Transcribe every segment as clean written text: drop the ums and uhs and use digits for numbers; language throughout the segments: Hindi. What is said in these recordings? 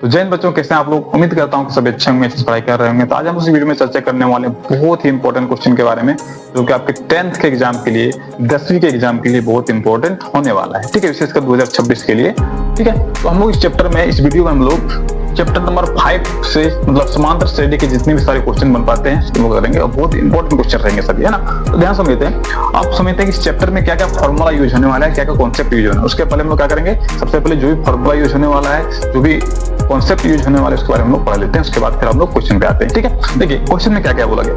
तो जैन बच्चों कैसे आप लोग, उम्मीद करता हूँ कि सभी अच्छे होंगे, अच्छी पढ़ाई कर रहे होंगे। तो आज हम उस वीडियो में चर्चा करने वाले बहुत ही इंपॉर्टेंट क्वेश्चन के बारे में, जो कि आपके 10th के एग्जाम के लिए, 10वीं के एग्जाम के लिए बहुत इंपॉर्टेंट होने वाला है। ठीक है, विशेषकर 2026 के लिए। ठीक है, तो हम लोग इस चैप्टर में, इस वीडियो में हम लोग चैप्टर नंबर 5 से मतलब समांतर श्रेणी के जितने भी सारे क्वेश्चन बन पाते हैं उसको करेंगे, और बहुत इंपॉर्टेंट क्वेश्चन रहेंगे सभी, है ना। तो ध्यान समझते हैं, आप समझते हैं कि इस चैप्टर में क्या क्या फॉर्मूला यूज होने वाला है, क्या क्या कॉन्सेप्ट यूज होने। उसके पहले हम लोग क्या करेंगे, सबसे पहले जो भी फॉर्मूला यूज होने वाला है, जो भी कॉन्सेप्ट यूज होने वाले उसके बारे में हम लोग पढ़ लेते हैं। उसके बाद फिर हम लोग क्वेश्चन पे आते हैं। ठीक है, देखिए क्वेश्चन में क्या क्या बोला गया,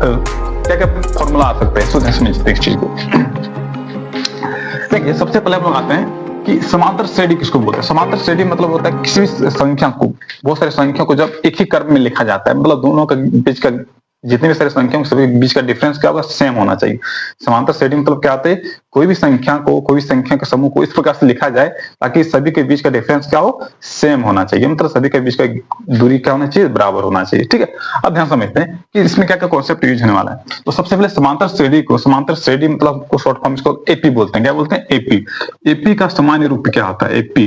क्या क्या फॉर्मूला आ सकते हैं, तो समझते हैं इस चीज को। देखिए सबसे पहले हम लोग आते हैं कि समांतर श्रेणी किसको बोलते हैं। समांतर श्रेणी मतलब होता है किसी भी संख्या को, बहुत सारी संख्या को जब एक ही क्रम में लिखा जाता है, मतलब दोनों के बीच का जितने भी सारी संख्या सभी के बीच का डिफरेंस क्या होगा, सेम होना चाहिए। समांतर श्रेणी मतलब क्या होता है, कोई भी संख्या को, कोई भी संख्या के समूह को इस प्रकार से लिखा जाए ताकि सभी के बीच का डिफरेंस क्या हो, सेम होना चाहिए। मतलब सभी के बीच का दूरी क्या होना चाहिए, बराबर होना चाहिए। ठीक है, अब ध्यान समझते हैं कि इसमें क्या क्या कॉन्सेप्ट यूज होने वाला है। तो सबसे पहले समांतर श्रेणी को, समांतर श्रेणी मतलब को शॉर्ट फॉर्म इसको एपी बोलते हैं। क्या बोलते हैं, एपी। एपी का सामान्य रूप क्या होता है, एपी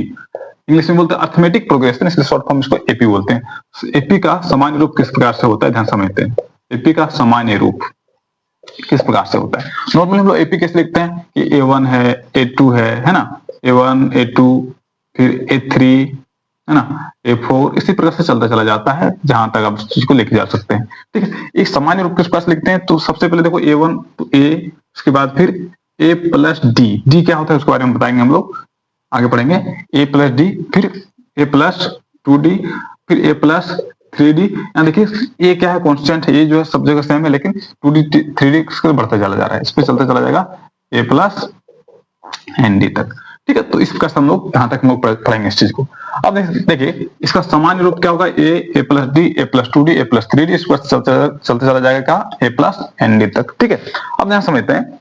इंग्लिश में बोलते हैं अर्थमेटिक प्रोग्रेशन, इसलिए शॉर्ट फॉर्म इसको एपी बोलते हैं। एपी का सामान्य रूप किस प्रकार से होता है, ध्यान समझते हैं। एपी का सामान्य रूप किस प्रकार से होता है। नॉर्मली हम लोग एपी कैसे लिखते हैं कि A1 है, A2 है ना, A1 A2 फिर A3 है ना, A4, इसी प्रकार से चलता चला जाता है जहां तक आप इस चीज को लेके जा सकते हैं। ठीक है, एक सामान्य रूप किस प्रकार से लिखते हैं, तो सबसे पहले देखो A1 तो A, उसके बाद फिर A प्लस डी क्या होता है उसके बारे में बताएंगे हम लोग, आगे पढ़ेंगे। A प्लस डी, फिर A प्लस 2D, फिर A प्लस 3D। यहाँ देखिए ये क्या है, कांस्टेंट है, ये जो है सब जगह सेम है, लेकिन 2D 3D बढ़ता चला जा रहा है, इस पे चलता चला जाएगा A प्लस ND तक। ठीक है, तो इस प्रकार से हम लोग यहाँ तक हम लोग पढ़ेंगे इस चीज को। अब देखिए इसका सामान्य रूप क्या होगा, A plus D, A plus 2D, A plus 3D, इस पर चलते चला जाएगा क्या, A प्लस ND तक। ठीक है, अब यहाँ समझते हैं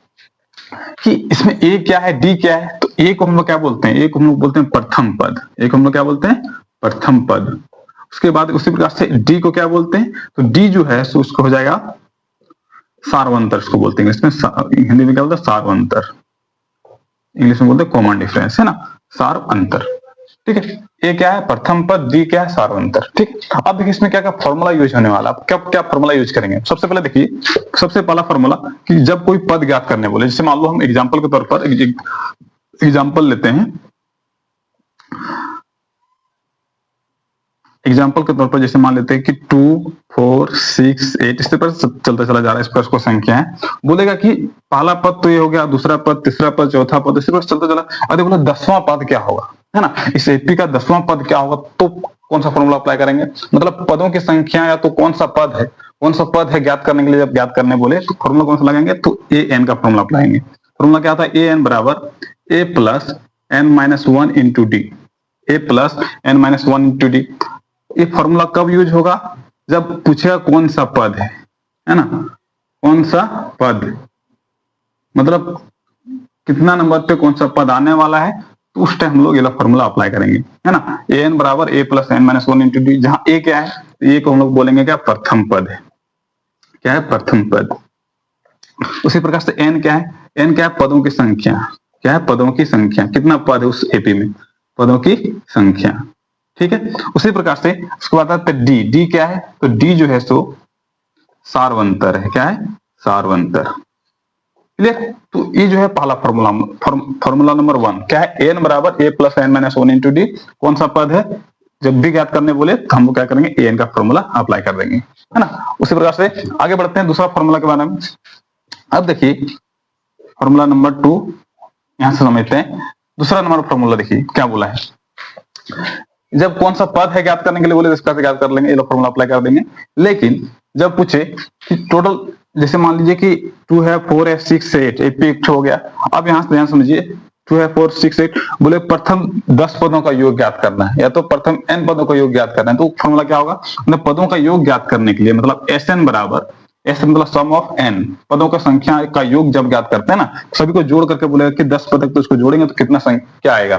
कि इसमें A क्या है, D क्या है। तो A को हम लोग क्या बोलते हैं, A को हम लोग बोलते हैं प्रथम पद। A को हम लोग क्या बोलते हैं, प्रथम पद। उसके बाद उसी प्रकार से D को क्या बोलते हैं, तो D जो है सो उसको हो जाएगा सार्वंतर, इसको बोलते हैं। इसमें हिंदी में क्या बोलते हैं, सार्वंतर, इंग्लिश में बोलते हैं कॉमन डिफरेंस, है ना, सार्वंतर। ठीक है, A क्या है प्रथम पद, D क्या है सार्वंतर। ठीक, अब देखिए इसमें क्या क्या फॉर्मूला यूज होने वाला, क्या क्या फॉर्मूला यूज करेंगे। सबसे पहले देखिए, सबसे पहला फॉर्मूला कि जब कोई पद ज्ञात करने बोले, जैसे मान लो हम एग्जांपल के तौर पर एग्जांपल लेते हैं, एग्जाम्पल के तौर पर जैसे मान लेते हैं कि 2 4 6 8 इस पर चलता चला जा रहा है, इस पर उसको संख्या है। बोलेगा कि पहला पद तो ये हो गया, दूसरा पद, तीसरा पद, चौथा पद, इसी पर चलता चला। अरे बोला 10वां पद क्या होगा, है ना, इस एपी का 10वां पद क्या होगा, तो कौन सा फॉर्मूला अप्लाई करेंगे। मतलब पदों की संख्या या तो कौन सा पद है, कौन सा पद है ज्ञात करने के लिए, जब ज्ञात करने बोले तो फॉर्मूला कौन सा लगाएंगे, तो AN का फॉर्मूला अप्लाएंगे। फॉर्मूला क्या था, AN बराबर A plus N-1 into D, A plus N-1 into d. ये फॉर्मूला कब यूज होगा, जब पूछेगा कौन सा पद है ना, कौन सा पद, मतलब कितना नंबर पे कौन सा पद आने वाला है, तो उस टाइम हम लोग ये फॉर्मूला अप्लाई करेंगे, है ना। AN बराबर A plus N-1 into D, जहां A क्या है, तो A को हम लोग बोलेंगे क्या, प्रथम पद है, क्या है, प्रथम पद। उसी प्रकार से N क्या है, N क्या है, पदों की संख्या, क्या है, पदों की संख्या, कितना पद है उस एपी में, पदों की संख्या। ठीक है, उसी प्रकार से उसके बाद आता है डी क्या है, तो डी जो है सो सार्वंतर है, क्या है, सार्वंतर। क्लियर, तो ये जो है पहला फॉर्मूला, फॉर्मूला नंबर 1 क्या है, एन बराबर A plus N-1 into D, कौन सा पद है, जब भी ज्ञात करने बोले तो हम लोग क्या करेंगे, AN का फॉर्मूला अप्लाई कर देंगे, है ना। उसी प्रकार से आगे बढ़ते हैं दूसरा फॉर्मूला के बारे में। अब देखिए फॉर्मूला नंबर 2 यहां से समझते हैं। दूसरा नंबर फॉर्मूला देखिए क्या बोला है, जब कौन सा पद है ज्ञात करने के लिए बोले, इस प्रकार से ज्ञात कर लेंगे, ये लोग फॉर्मूला अप्लाई कर देंगे। लेकिन जब पूछे कि टोटल, जैसे मान लीजिए कि 2 है, 4 है, 6 है, 8, एक हो गया। अब यहां से ध्यान समझिए, 2 है, 4 6 8, बोले प्रथम 10 पदों का योग ज्ञात करना है, या तो प्रथम n पदों का योग ज्ञात करना है, तो फॉर्मूला क्या होगा, मतलब पदों का योग ज्ञात करने के लिए, मतलब SN बराबर, S मतलब सम ऑफ n, पदों का संख्या का योग जब ज्ञात करते हैं ना, सभी को जोड़ करके बोलेगा कि 10 पद, तो इसको जोड़ेंगे तो कितना क्या आएगा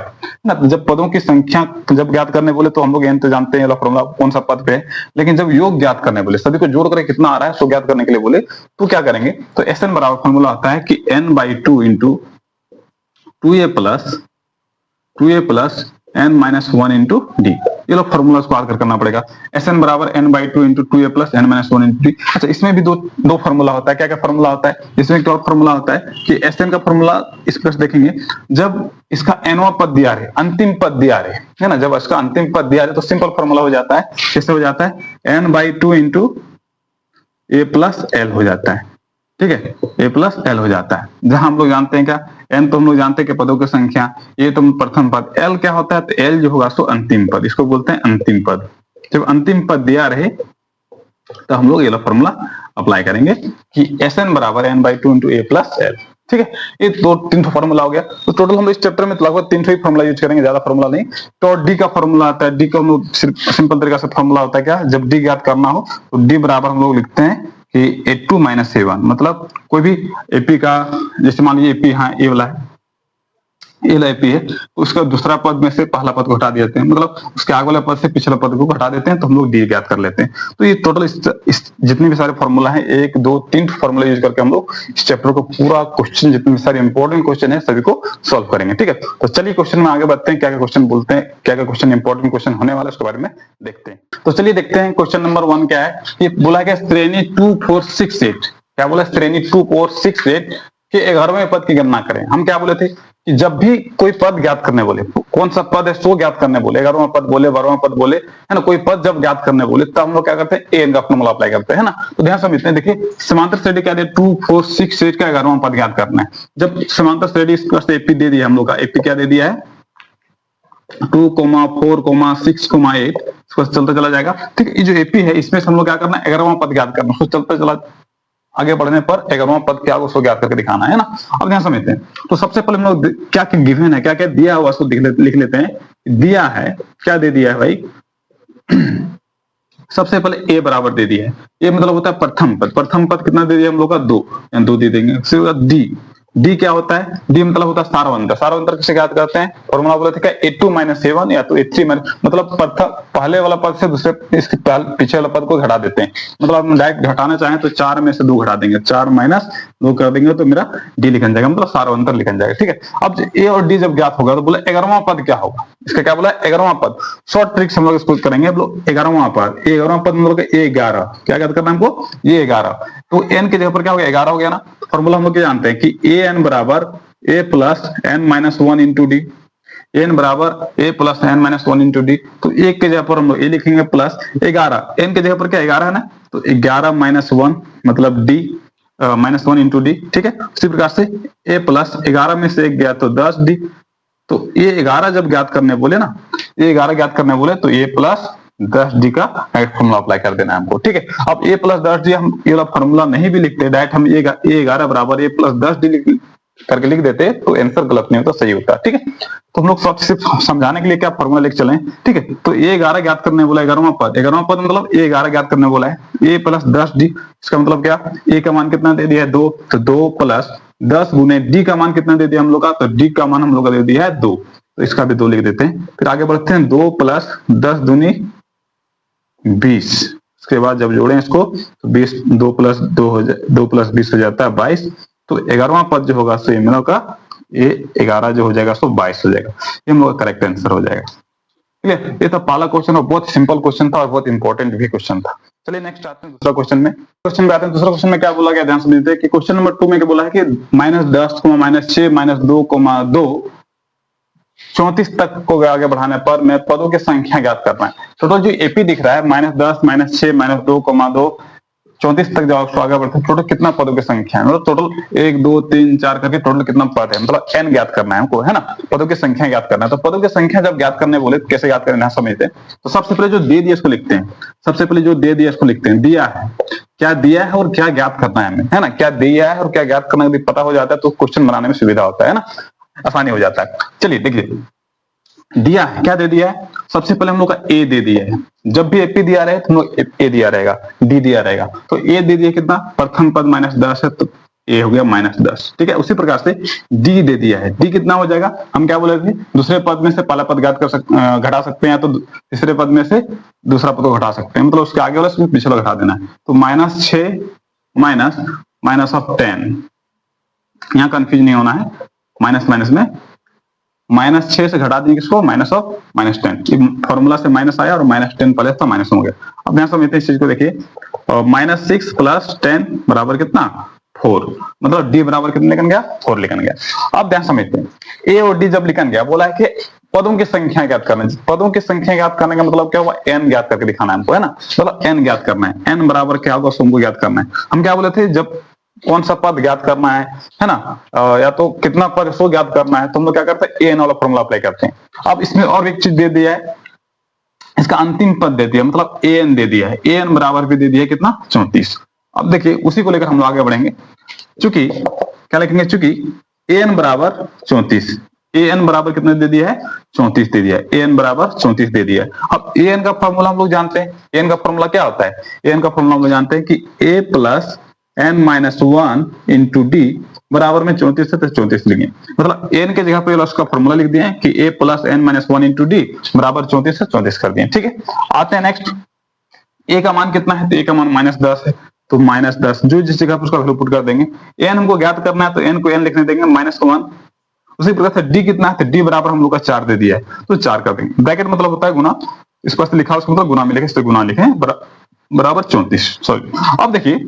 ना। तो जब पदों की संख्या जब ज्ञात करने बोले तो हम लोग n तो जानते हैं फॉर्मूला कौन सा पद पे है, लेकिन जब योग ज्ञात करने बोले, सभी को जोड़ करके कितना आ रहा है सो ज्ञात करने के लिए बोले, तो क्या करेंगे, तो SN बराबर फॉर्मूला आता है कि n/2 into 2a plus n minus one into d. ये लोग फॉर्मूला को आकर करना पड़ेगा। Sn बराबर n by two into two a plus n minus one into d. अच्छा, इसमें भी दो फॉर्मूला होता है। क्या क्या फॉर्मूला होता है इसमें? एक और फॉर्मूला होता है कि Sn का फॉर्मूला इस पर देखेंगे, जब इसका nवां पद दिया रहे, अंतिम पद दिया रहे, है ना, जब इसका अंतिम पद दिया रहे तो सिंपल फॉर्मूला हो जाता है। कैसे हो जाता है? n by two into a plus L हो जाता है। ठीक है, ए प्लस एल हो जाता है। जहां हम लोग जानते हैं क्या, एन तो हम लोग जानते हैं कि पदों की संख्या, ये तो प्रथम पद, एल क्या होता है? तो एल जो होगा सो अंतिम पद, इसको बोलते हैं अंतिम पद। जब अंतिम पद दिया रहे तो हम लोग ये फॉर्मूला अप्लाई करेंगे कि एस एन बराबर n by two into a plus l. ठीक है, ये तीन फॉर्मूला हो गया। तो टोटल हम लोग इस चैप्टर में लगभग 3 ही फॉर्मूला यूज करेंगे, ज्यादा फॉर्मूला नहीं। तो डी का फॉर्मूला आता है, डी का हम लोग सिंपल तरीका से फॉर्मूला होता है क्या, जब डी ज्ञात करना हो तो डी बराबर हम लोग लिखते हैं कि ए2 माइनस ए1, मतलब कोई भी एपी का, जैसे मान लीजिए एपी, हाँ ए वाला है, ए एपी है, तो उसका दूसरा पद में से पहला पद को हटा देते हैं, मतलब उसके आगे वाले पद से पिछला पद को हटा देते हैं, तो हम लोग डी ज्ञात कर लेते हैं। तो ये टोटल इस जितने भी सारे फॉर्मूला हैं, 1 2 3 फॉर्मूला यूज करके हम लोग इस चैप्टर को पूरा क्वेश्चन, जितने भी सारे इंपॉर्टेंट क्वेश्चन है सभी को सॉल्व करेंगे। ठीक है, तो चलिए क्वेश्चन में आगे बढ़ते हैं। क्या क्या क्वेश्चन बोलते हैं, क्या क्या क्वेश्चन इंपॉर्टेंट क्वेश्चन होने वाला है उसके बारे में देखते हैं। तो चलिए देखते हैं क्वेश्चन नंबर 1 क्या है। ये बोला गया श्रेणी 2 4 6 8, क्या बोला? श्रेणी 2 4 6 8 के 11वें पद की गणना करें। हम क्या बोले थे कि जब भी कोई पद ज्ञात करने बोले, कौन सा पद है सो ज्ञात करने बोले, 11वां पद बोले, 12वां पद बोले, है ना, कोई पद जब ज्ञात करने बोले तब हम लोग क्या करते हैं? एन का फॉर्मूला अप्लाई करते हैं, है ना। तो ध्यान समझते हैं, देखिए समांतर श्रेणी क्या दे, 2 4 6 8 का 11वां पद ज्ञात करना है। जब समांतर श्रेणी इस पर एपी दे दिया हम लोग का, एपी क्या दे दिया है? 2 4 6 8, इसको चलता चला जाएगा। ठीक है, ये जो एपी है इसमें हम लोग क्या करना है? 11वां पद ज्ञात करना, उसको चलता चला आगे बढ़ने पर 11वां पद क्या उसको ज्ञात करके दिखाना है ना। अब ध्यान समझते हैं, तो सबसे पहले हम लोग क्या क्या गिवन है, क्या क्या दिया हुआ उसको लिख लेते हैं। दिया है, क्या दे दिया है भाई? सबसे पहले ए बराबर दे दिया है। ए मतलब होता है प्रथम पद। प्रथम पद कितना दे दिया हम लोग का? 2, 2 दे देंगे। उसके बाद डी, डी क्या होता है? डी मतलब होता है सारवंतर। सारवंतर किसे ज्ञात करते हैं? फॉर्मूला बोले थे क्या? ए2 माइनस ए1 या तो ए3 माइनस, मतलब पहले वाला पद से दूसरे इसके पीछे वाला पद को घटा देते हैं। मतलब आप डायरेक्ट घटाना चाहें तो 4 में से 2 घटा देंगे, 4 माइनस 2 कर देंगे तो मेरा डी लिखन जाएगा, मतलब सारवंतर लिखन जाएगा। ठीक है, अब ए और डी जब ज्ञात होगा तो बोले 11वां पद क्या होगा? इसका क्या बोला? 11वां पद। शॉर्ट ट्रिक्स हम लोग इसको करेंगे। हम लोग 11वां पद, 11वां पद हम लोग A11, क्या ज्ञात करना है हमको? ये 11, तो एन की जगह पर क्या हो गया? 11 हो गया ना। फॉर्मूला हम लोग जानते हैं कि ए एन बराबर a plus n minus one into d, n बराबर a plus n minus one into d. तो एक के जगह पर हम लोग ए लिखेंगे प्लस 11, एन के जगह पर क्या 11 है ना, तो 11 माइनस 1 मतलब डी माइनस 1 इंटू डी। ठीक है, उसी प्रकार से ए प्लस 11 में से 1 गया तो 10 डी। तो ये 11 जब ज्ञात करने बोले ना, ये 11 ज्ञात करने बोले तो ए प्लस 10 डी का डायरेक्ट फॉर्मूला अप्लाई कर देना है हमको। ठीक है, अब ए प्लस 10 डी हम ये वाला फॉर्मूला नहीं भी लिखते, डायरेक्ट हम ए 11 बराबर ए प्लस 10 डी करके लिख देते तो आंसर गलत नहीं होता, सही होता। ठीक है, तो हम लोग सब सिर्फ समझाने के लिए क्या फॉर्मूला लेके चले। ठीक है, तो ए 11 ज्ञात करने बोला, 11वां पद, 11वां पद मतलब ए 11 ज्ञात करने बोला है, ए प्लस 10 डी। इसका मतलब क्या? ए का मान कितना दे दिया है? 2, तो 2 प्लस 10 गुने डी का मान कितना दे दिया हम लोग का? तो डी का मान हम लोग का दे दिया है 2, तो इसका भी 2 लिख देते हैं। फिर आगे बढ़ते हैं, 2 प्लस 10 दूनी 20। उसके बाद जब जोड़ें इसको तो 20, 2 प्लस 20 हो जाता है 22। तो 11वां पद जो होगा सो इन लोग का ये 11 जो हो जाएगा सो 22 हो जाएगा। ये हम लोग का करेक्ट आंसर हो जाएगा। ठीक है, ये तो पहला क्वेश्चन और बहुत सिंपल क्वेश्चन था और बहुत इंपॉर्टेंट भी क्वेश्चन था। चलिए नेक्स्ट आते हैं दूसरा क्वेश्चन में। क्वेश्चन में आते हैं, दूसरा क्वेश्चन में क्या बोला गया ध्यान से देखते हैं कि क्वेश्चन नंबर 2 में क्या बोला है कि -10, -6, -2, 34 तक को आगे बढ़ाने पर मैं पदों की संख्या ज्ञात करना है। टोटल जो एपी दिख रहा है -10, -6, -2, 34 तक जब आगे बढ़ते हैं, टोटल कितना पदों की संख्या है? मतलब टोटल 1 2 3 4 करके टोटल कितना पद है, मतलब n ज्ञात करना है हमको, है ना। पदों की संख्या ज्ञात करना है। तो पदों की संख्या जब ज्ञात करने बोले तो कैसे ज्ञात करना समझते हैं। तो सबसे पहले जो दे दिया इसको लिखते हैं, सबसे पहले जो दे दिया इसको लिखते हैं। दिया है, क्या दिया है और क्या ज्ञात करना है हमें, है ना। क्या दिया है और क्या ज्ञात करना यदि पता हो जाता है तो क्वेश्चन बनाने में सुविधा होता है ना, आसानी हो जाता है। चलिए देखिए, दिया है, क्या दे दिया है? सबसे पहले हम लोग का ए दे दिया है। जब भी एपी दिया रहे तो हम लोग ए दिया रहेगा, डी दिया रहेगा। तो ए दे दिया कितना? प्रथम पद -10 है तो ए हो गया -10। ठीक है, उसी प्रकार से डी दे दिया है। डी कितना हो जाएगा? हम क्या बोले थे? दूसरे पद में से पहला पद ज्ञात कर घटा सकते हैं, तो तीसरे पद में से दूसरा पद को घटा सकते हैं, मतलब उसके आगे वाला से पिछला घटा देना है। तो -6 माइनस ऑफ 10, यहाँ कंफ्यूज नहीं होना है, माइनस माइनस में -6 से घटा देंगे किसको, -10। फॉर्मूला से माइनस आया और -10 पहले था, माइनस हो गया। अब यहाँ समझते हैं इस चीज को, देखिए -6 + 10 बराबर कितना, 4। मतलब डी बराबर कितने लिखन गया, 4 लिखन गया। अब ध्यान समझते हैं, ए और डी जब लिखन गया, बोला है कि पदों की संख्या ज्ञात करना है। पदों की संख्या ज्ञात करने का मतलब क्या हुआ, n ज्ञात करके दिखाना है हमको, है ना। मतलब n ज्ञात करना है, n बराबर क्या होगा उसको हमको ज्ञात करना है। हम क्या बोले थे, जब कौन सा पद ज्ञात करना है ना, या तो कितना पद उसको ज्ञात करना है, तो हम लोग क्या करते हैं, an वाला फॉर्मूला अप्लाई करते हैं। अब इसमें और एक चीज दे दिया है, इसका अंतिम पद दे दिया, मतलब an दे दिया है, an बराबर भी दे दिया है कितना, 34। अब देखिए उसी को लेकर हम लोग आगे बढ़ेंगे। चूंकि क्या लिखेंगे, चूंकि an बराबर 34, an बराबर कितने दे दिया है, 34 दे दिया है, an बराबर 34 दे दिया है। अब an का फॉर्मूला हम लोग जानते हैं, an का फॉर्मूला क्या होता है, an का फॉर्मूला हम लोग जानते हैं कि a + n-1 * d बराबर में 34 से 34 लिखेंगे। मतलब n के जगह पे उसका फॉर्मूला लिख दिए कि a + n-1 * d बराबर 34 से 34 कर दिए। ठीक है, आते हैं नेक्स्ट। a का मान कितना है, तो a का मान -10 है, तो -10 जो जिस जगह पर उसका वैल्यू पुट कर देंगे। n हमको ज्ञात करना है, तो n को n लिखने देंगे, -1। उसी प्रकार से d कितना है, तो d बराबर हम लोग का 4 दे दिया है, तो 4 कर देंगे। ब्रैकेट मतलब होता है गुना, इस पर लिखा उसको मतलब गुना में लिखे, इस पर गुना लिखे, बराबर 34। सॉरी, अब देखिए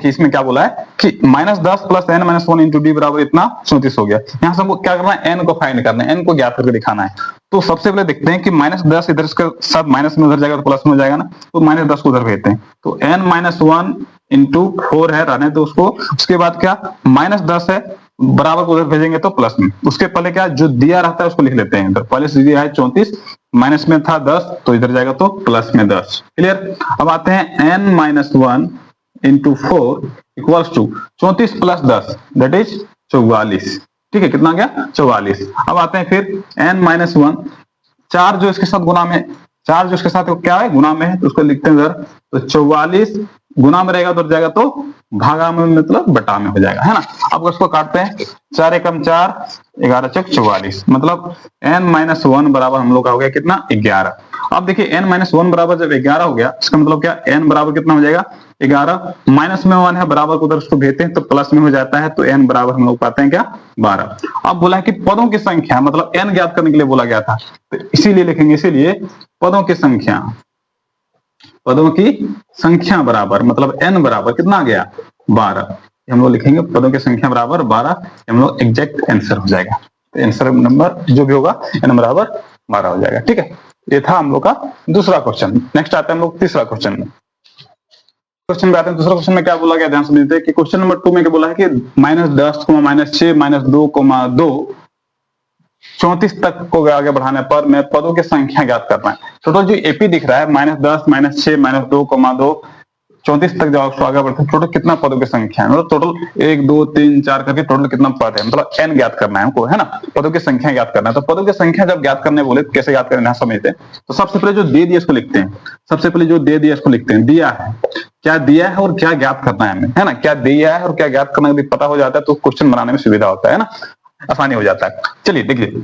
इसमें क्या बोला है कि -10 + n-1 * d बराबर इतना 34 हो गया। यहाँ से हमको क्या करना है, n को फाइंड करना है, n को ज्ञात करके दिखाना है। तो सबसे पहले देखते हैं कि -10 इधर इसके साथ माइनस में उधर जाएगा तो प्लस में हो जाएगा ना, तो -10 को उधर भेजते हैं। तो n-1 * 4 है, रहने तो उसको। उसके बाद क्या, -10 है, बराबर को उधर भेजेंगे तो प्लस में। उसके पहले क्या, जो दिया रहता है उसको लिख लेते हैं इधर। पहले से दिया है 34, माइनस में था 10, तो इधर जाएगा तो प्लस में 10। क्लियर। अब आते हैं n-1 * 4 = 34 + 10 दैट इज 44। ठीक है, कितना गया, 44। अब आते हैं फिर n-1, 4 जो इसके साथ गुना में, 4 जो इसके साथ क्या है, गुना में है, तो उसको लिखते हैं इधर। तो 44 गुना में रहेगा तो जाएगा तो भागा में, मतलब बटा में हो जाएगा, है ना। अब उसको काटते हैं, 4 × 4 11 × 44, मतलब n-1 बराबर हम लोग का हो गया कितना, 11। अब देखिए n-1 बराबर जब 11 हो गया, इसका मतलब क्या, n बराबर कितना हो जाएगा, 11। माइनस में 1 है, बराबर को उधर उसको भेजते हैं तो प्लस में हो जाता है, तो n बराबर हम लोग पाते हैं क्या, 12। अब बोला है कि पदों की संख्या, मतलब n ज्ञात करने के लिए बोला गया था, तो इसीलिए लिखेंगे, इसीलिए पदों की संख्या, पदों की संख्या बराबर, मतलब n बराबर कितना आ गया, 12। हम लोग लिखेंगे पदों की संख्या बराबर 12, हम लोग एग्जैक्ट आंसर हो जाएगा। तो आंसर नंबर जो भी होगा n बराबर 12 हो जाएगा। ठीक है, ये था हम लोग का दूसरा क्वेश्चन। नेक्स्ट आते हैं हम लोग तीसरा क्वेश्चन में। क्वेश्चन में आते हैं, दूसरा क्वेश्चन में क्या बोला गया, ध्यान से देखते हैं कि क्वेश्चन नंबर 2 में क्या बोला है कि -10, -6, -2, 2 34 तक को आगे बढ़ाने पर मैं पदों की संख्या ज्ञात करना है। टोटल जो एपी दिख रहा है, -10, -6, -2, 2 34 तक जाओ, आगे बढ़ते हैं, टोटल कितना पदों की संख्या है, मतलब टोटल 1 2 3 4 करके टोटल कितना पद है, मतलब n ज्ञात करना है हमको, है ना। पदों की संख्या ज्ञात करना है, तो पदों की संख्या जब ज्ञात करने बोले, कैसे ज्ञात करना समझते हैं। तो सबसे पहले जो दे दिया इसको लिखते हैं, सबसे पहले जो दे दिया इसको लिखते हैं। दिया है, क्या दिया है और क्या ज्ञात करना है हमें, है ना। क्या दिया है और क्या ज्ञात करना यदि पता हो जाता है तो क्वेश्चन बनाने में सुविधा होता है ना, आसानी हो जाता है। चलिए देखिए,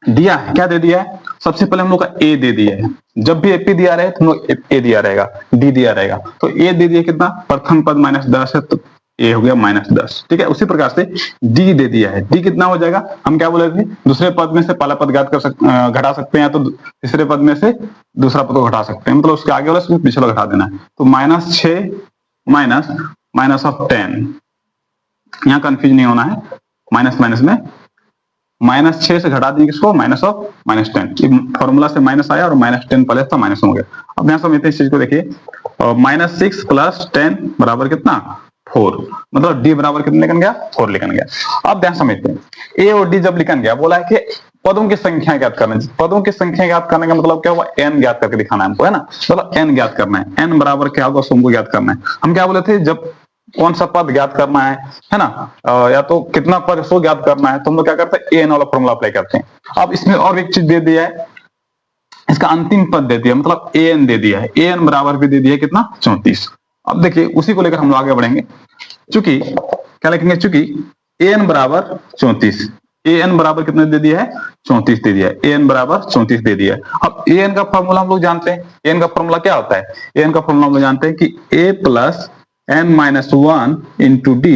दिया है, क्या दे दिया है, सबसे पहले हम लोग का ए दे दिया है। जब भी एपी दिया रहे तो हम लोग ए दिया रहेगा, डी दिया रहेगा। तो ए दे दिया कितना, प्रथम पद -10 है, तो ए हो गया -10। ठीक है, उसी प्रकार से डी दे दिया है, डी कितना हो जाएगा, हम क्या बोले थे, दूसरे पद में से पहला पद ज्ञात कर घटा सकते हैं, तो तीसरे पद में से दूसरा पद को घटा सकते हैं, मतलब उसके आगे वाला पिछला घटा देना है। तो -6 -10, यहाँ कंफ्यूज नहीं होना है, माइनस माइनस में -6 से घटा देंगे किसको, -10। फॉर्मूला से माइनस आया और -10 पहले था, माइनस हो गया। अब यहाँ समझते हैं इस चीज को, देखिए -6 + 10 बराबर कितना, 4। मतलब डी बराबर कितने लिखन गया, 4 लिखन गया। अब ध्यान समझते हैं, ए और डी जब लिखन गया, बोला है कि पदों की संख्या ज्ञात करना है। पदों की संख्या ज्ञात करने का मतलब क्या हुआ, n ज्ञात करके दिखाना है हमको, है ना। मतलब n ज्ञात करना है, n बराबर क्या होगा उसको हमको ज्ञात करना है। हम क्या बोले थे, जब कौन सा पद ज्ञात करना है ना, या तो कितना पद उसको ज्ञात करना है, तो हम लोग क्या करते हैं, an वाला फॉर्मूला अप्लाई करते हैं। अब इसमें और एक चीज दे दिया है, इसका अंतिम पद दे दिया, मतलब an दे दिया है, an बराबर भी दे दिया है कितना, 34। अब देखिए उसी को लेकर हम लोग आगे बढ़ेंगे। चूंकि क्या लिखेंगे, चूंकि an बराबर 34, an बराबर कितने दे दिया है, 34 दे दिया है, an बराबर 34 दे दिया है। अब an का फॉर्मूला हम लोग जानते हैं, an का फॉर्मूला क्या होता है, an का फॉर्मूला हम लोग जानते हैं कि a + n-1 * d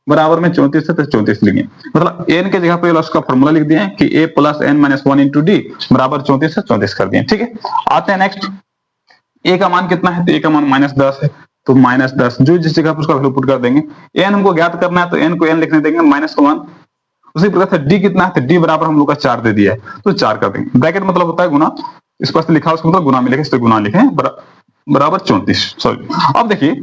बराबर में 34 है तो 34 लिखेंगे। मतलब n के जगह पे उसका फॉर्मूला लिख दिए कि a plus n minus one into d बराबर 34 से 34 कर दिए। ठीक है, आते हैं नेक्स्ट। a का मान कितना है, तो a का मान -10 है, तो -10 जो जिस जगह पर उसका वैल्यू पुट कर देंगे। n हमको ज्ञात करना है तो n को n लिखने देंगे -1। उसी प्रकार से d कितना है, तो d बराबर हम लोग का 4 दे दिया है तो 4 कर देंगे। ब्रैकेट मतलब होता है गुना, इस पर लिखा उसको मतलब गुना में लिखे, इस पर गुना लिखे बराबर 34। सॉरी, अब देखिए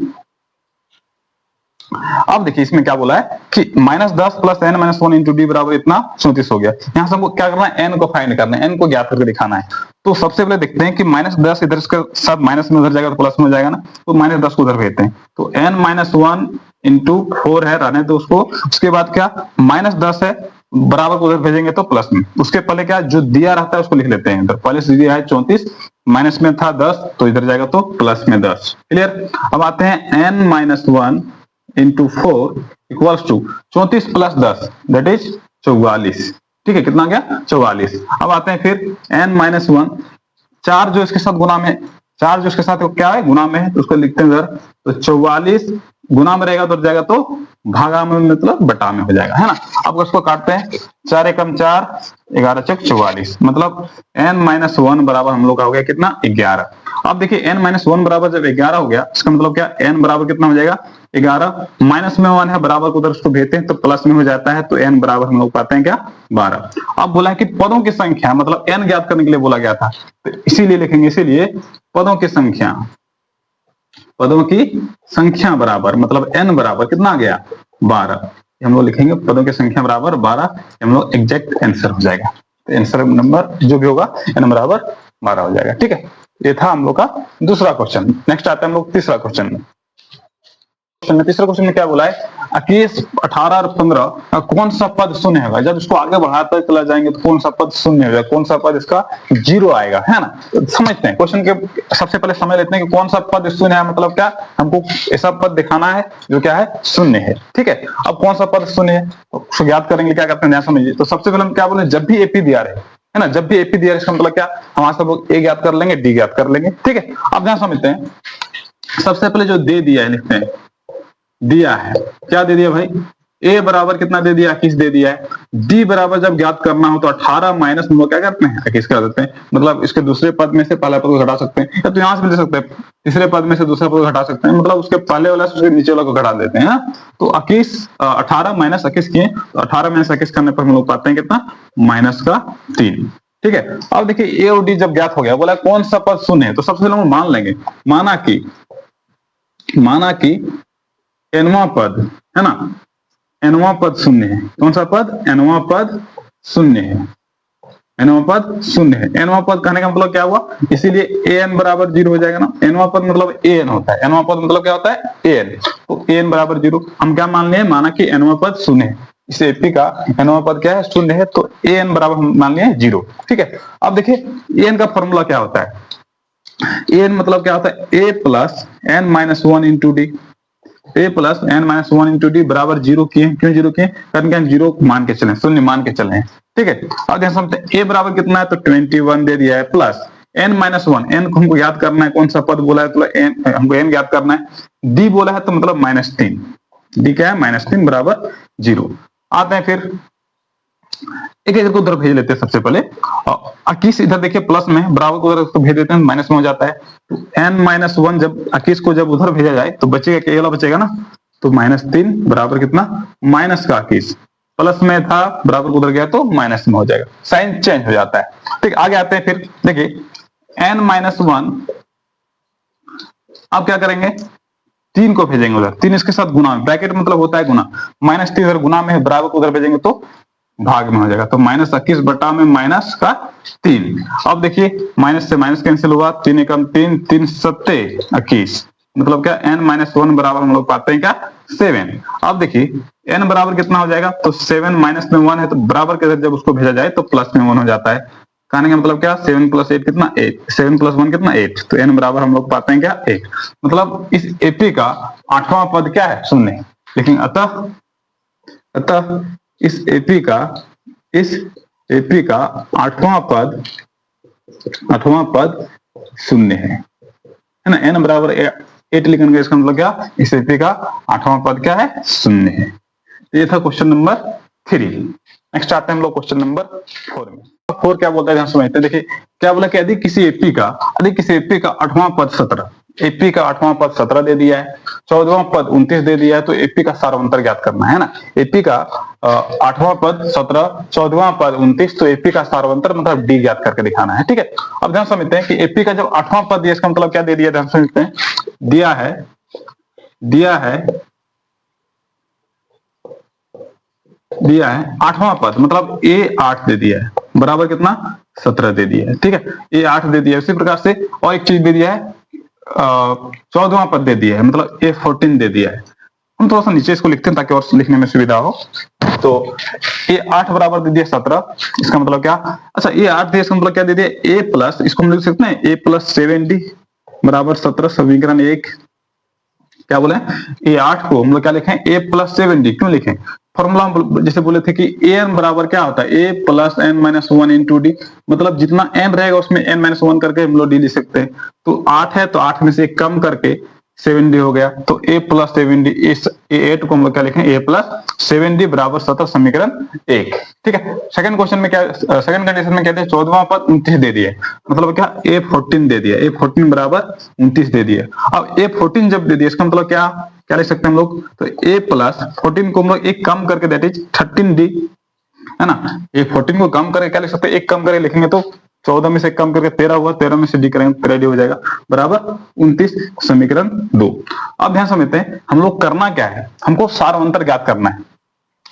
इसमें क्या बोला है कि -10 plus n minus one into d बराबर इतना 34 हो गया। यहाँ से हमको क्या करना है, एन को फाइंड करना है, एन को ज्ञात करके दिखाना है। तो सबसे पहले देखते हैं कि -10 इधर इसके साथ माइनस में उधर जाएगा तो प्लस में हो जाएगा ना, तो -10 को उधर भेजते हैं। तो एन माइनस वन इंटू 4 है, रहने तो उसको। उसके बाद क्या, -10 है, बराबर को उधर भेजेंगे तो प्लस में। उसके पहले क्या, जो दिया रहता है उसको लिख लेते हैं। पहले से दिया है 34, माइनस में था 10 तो इधर जाएगा तो प्लस में 10। क्लियर। अब आते हैं n minus one into 4 equals to 34 plus 10 that is 44। ठीक है, कितना गया, 44। अब आते हैं फिर n माइनस वन, 4 जो इसके साथ गुना में, 4 जो इसके साथ क्या है, गुना में है, तो उसको लिखते हैं इधर। तो 44 गुना में रहेगा तो जाएगा तो भागा में, मतलब बटा में हो जाएगा, है ना। अब उसको काटते हैं, 4 एकम 4, 11 चौक 44, मतलब n माइनस वन बराबर हम लोग का हो गया कितना, 11। अब देखिए n माइनस वन बराबर जब 11 हो गया, इसका मतलब क्या, n बराबर कितना हो जाएगा, 11। माइनस में 1 है, बराबर को उधर उसको भेजते हैं तो प्लस में हो जाता है, तो n बराबर हम लोग पाते हैं क्या, 12। अब बोला है कि पदों की संख्या, मतलब n ज्ञात करने के लिए बोला गया था, तो इसीलिए लिखेंगे, इसीलिए पदों की संख्या, पदों की संख्या बराबर, मतलब n बराबर कितना आ गया, 12। हम लोग लिखेंगे पदों की संख्या बराबर 12, हम लोग एग्जैक्ट आंसर हो जाएगा। तो आंसर नंबर जो भी होगा n बराबर 12 हो जाएगा। ठीक है, ये था हम लोग का दूसरा क्वेश्चन। नेक्स्ट आता है हम लोग तीसरा क्वेश्चन में। तीसरा क्वेश्चन में क्या बोला है, 21, 18 और 15 कौन सा पद शून्य होगा। जब इसको आगे बढ़ाते चला जाएंगे तो कौन सा पद शून्य होगा, कौन सा पद इसका 0 आएगा, है ना। तो समझते हैं क्वेश्चन के, सबसे पहले समझ लेते हैं कि कौन सा पद शून्य है, मतलब क्या, हमको ऐसा पद दिखाना है जो क्या है, शून्य है। ठीक है, अब कौन सा पद शून्य है उसको ज्ञात करेंगे, क्या करते हैं ध्यान समझिए। तो सबसे पहले हम क्या बोले, जब भी एपी दिया रहे, है ना, जब भी एपी दिया रहे, इसका मतलब क्या, हम सब लोग ए ज्ञात कर लेंगे, डी ज्ञात कर लेंगे। ठीक है, अब ध्यान समझते हैं। सबसे पहले जो दे दिया है, लिखते हैं, दिया है, क्या दे दिया भाई, a बराबर कितना दे दिया, 21 दे दिया है। d बराबर जब ज्ञात करना हो तो 18 माइनस हम लोग क्या करते हैं, 21 कर देते हैं। मतलब इसके दूसरे पद में से पहला पद को घटा सकते हैं, या तो यहां से भी दे सकते हैं, तीसरे पद में से दूसरा पद को घटा सकते हैं, मतलब उसके पहले वाला से उसके नीचे वाला को घटा देते हैं। तो 21, 18 माइनस 21 किए, तो 18 माइनस 21 करने पर हम लोग पाते हैं कितना, -3। ठीक है, अब देखिए a और d जब ज्ञात हो गया, बोला कौन सा पद शून्य है, तो सबसे पहले हम मान लेंगे, माना कि nवां पद, है ना, nवां पद शून्य है। कौन सा पद, nवां पद शून्य है, nवां पद शून्य है। nवां पद कहने का मतलब क्या हुआ, इसीलिए an बराबर 0 हो जाएगा ना। nवां पद मतलब an होता है, nवां पद मतलब क्या होता है, an, तो an बराबर 0। हम क्या मान लिए, माना कि nवां पद शून्य है, इस एपी का nवां पद क्या है, शून्य है, तो an बराबर हम मान लिए 0। ठीक है, अब देखिए an का फॉर्मूला क्या होता है, an मतलब क्या होता है, a plus n minus one into D, a plus n minus one into d बराबर 0 किए। क्यों 0 किए, कारण क्या, 0 मान के चले, शून्य मान के चले हैं। ठीक है, अब ध्यान समझते हैं, a बराबर कितना है, तो 21 दे दिया है, plus n minus one, n को हमको याद करना है, कौन सा पद बोला है, तो हमको n याद करना है। d बोला है तो मतलब -3, d क्या है, -3 बराबर 0। आते हैं फिर एक एक को उधर भेज लेते हैं। सबसे पहले 21 इधर देखिए प्लस में, बराबर को उधर भेज देते हैं, माइनस में हो जाता है। तो n माइनस वन जब 21 को जब उधर भेजा जाए तो बचेगा क्या, वाला बचेगा ना, तो -3 बराबर कितना, -21, प्लस में था, बराबर को उधर गया तो माइनस में हो जाएगा, साइन चेंज हो जाता है। ठीक, आगे आते हैं फिर, देखिए n माइनस वन, अब क्या करेंगे, 3 को भेजेंगे उधर, 3 इसके साथ गुना में, ब्रैकेट मतलब होता है गुना, -3 इधर गुना में है, बराबर को उधर भेजेंगे तो भाग में हो जाएगा, तो -21 बटा में -3। अब देखिए माइनस से माइनस कैंसिल हुआ, 3 एकम 3, 3 सत्ते 21, मतलब क्या, n माइनस वन बराबर हम लोग पाते हैं क्या, 7। अब देखिए n बराबर कितना हो जाएगा, तो 7 माइनस में 1 है, तो बराबर के जब उसको भेजा जाए तो प्लस में 1 हो जाता है। कहने का मतलब क्या, 7 + 8 कितना, 8, 7 + 1 कितना, 8, तो n बराबर हम लोग पाते हैं क्या, 8। मतलब इस एपी का 8वां पद क्या है, शून्य है। लेकिन अतः इस एपी का 8वां पद शून्य है ना। n बराबर 8 लिखेंगे, इसका मतलब क्या, इस एपी का 8वां पद क्या है, शून्य है। ये था क्वेश्चन नंबर 3। नेक्स्ट आते हैं हम लोग क्वेश्चन नंबर 4 में। 4 क्या बोलता है ध्यान समझते हैं। देखिए क्या बोला कि यदि किसी एपी का 8वां पद 17, एपी का 8वां पद 17 दे दिया है, 14वां पद 29 दे दिया है, तो एपी का सारवंतर ज्ञात करना है ना। एपी का 8वां पद 17, 14वां पद 29, तो एपी का सारवंतर मतलब डी ज्ञात करके दिखाना है। ठीक है, अब ध्यान समझते हैं कि एपी का जब 8वां पद दिया, इसका मतलब क्या दे दिया, ध्यान समझते हैं। दिया है 8वां पद मतलब ए 8 दे दिया है, बराबर कितना 17 दे दिया है। ठीक है, ए 8 दे दिया है। उसी प्रकार से और एक चीज दे दिया है, 14वां पद दे दिया है, मतलब ए 14 दे दिया है। हम थोड़ा सा नीचे इसको लिखते हैं ताकि और लिखने में सुविधा हो। तो ए 8 बराबर दे दिया 17, इसका मतलब क्या, अच्छा ए 8 दिया, इसका मतलब क्या दे दिया, ए प्लस, इसको हम लिख सकते हैं ए प्लस 7d बराबर 17, समीकरण 1। क्या बोले, ए 8 को हम लोग क्या लिखें, ए प्लस 7d। क्यों लिखें, फॉर्मूला हम जैसे बोले थे कि एन बराबर क्या होता है, a plus n minus 1 into d, मतलब जितना एन रहेगा उसमें एन माइनस 1 करके हम लोग डी लिख सकते हैं। तो 8 है तो 8 में से एक कम करके 7d हो गया, तो ए प्लस 7d, इस ए8 को हम लोग क्या लिखें, ए प्लस 7d बराबर 17, समीकरण 1। ठीक है, सेकंड क्वेश्चन में क्या, सेकंड कंडीशन में कहते हैं 14वां पद 29 दे दिया, मतलब क्या ए 14 दे दिया, ए 14 बराबर 29 दे दिया। अब ए 14 जब दे दिया, इसका मतलब क्या क्या लिख सकते हैं हम लोग, तो ए प्लस 14 को हम लोग एक कम करके दैट इज 13d, है ना। ए 14 को कम करके क्या लिख सकते हैं, एक कम करके लिखेंगे तो 14 में से कम करके 13 हुआ, 13 में से डी करेंगे 13d हो जाएगा, बराबर 29, समीकरण 2। अब ध्यान समझते हैं हम लोग करना क्या है, हमको सारवंतर ज्ञात करना है।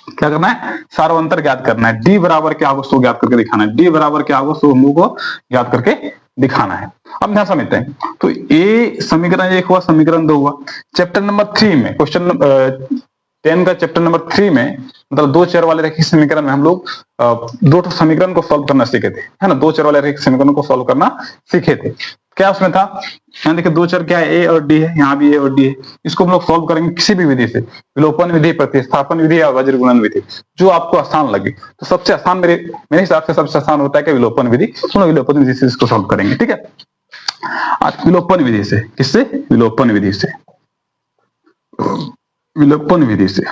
क्या करना है, सारवंतर ज्ञात करना है। डी बराबर क्या होगा उसको ज्ञात करके दिखाना है, डी बराबर क्या होगा उसको हम लोग को ज्ञात करके दिखाना है। अब ध्यान समझते हैं, तो ए समीकरण 1 हुआ, समीकरण 2 हुआ। चैप्टर नंबर 3 में, क्वेश्चन 10 का चैप्टर नंबर 3 में, मतलब दो चर वाले रेखीय समीकरण में हम लोग दो समीकरण को सॉल्व करना सीखे थे, है ना। दो चर वाले रेखीय समीकरण को सॉल्व करना सीखे थे। क्या उसमें था, यहाँ देखिए दो चर क्या है, ए और डी है, यहाँ भी ए और डी है। इसको हम लोग सॉल्व करेंगे किसी भी विधि से, विलोपन विधि, प्रतिस्थापन विधि या वज्र गुणन विधि, जो आपको आसान लगे। तो सबसे आसान मेरे हिसाब से सबसे आसान होता है कि विलोपन विधि। सुनो, विलोपन विधि से इसको सॉल्व करेंगे। ठीक है, आज विलोपन विधि से, किससे, विलोपन विधि से, विलोपन विधि से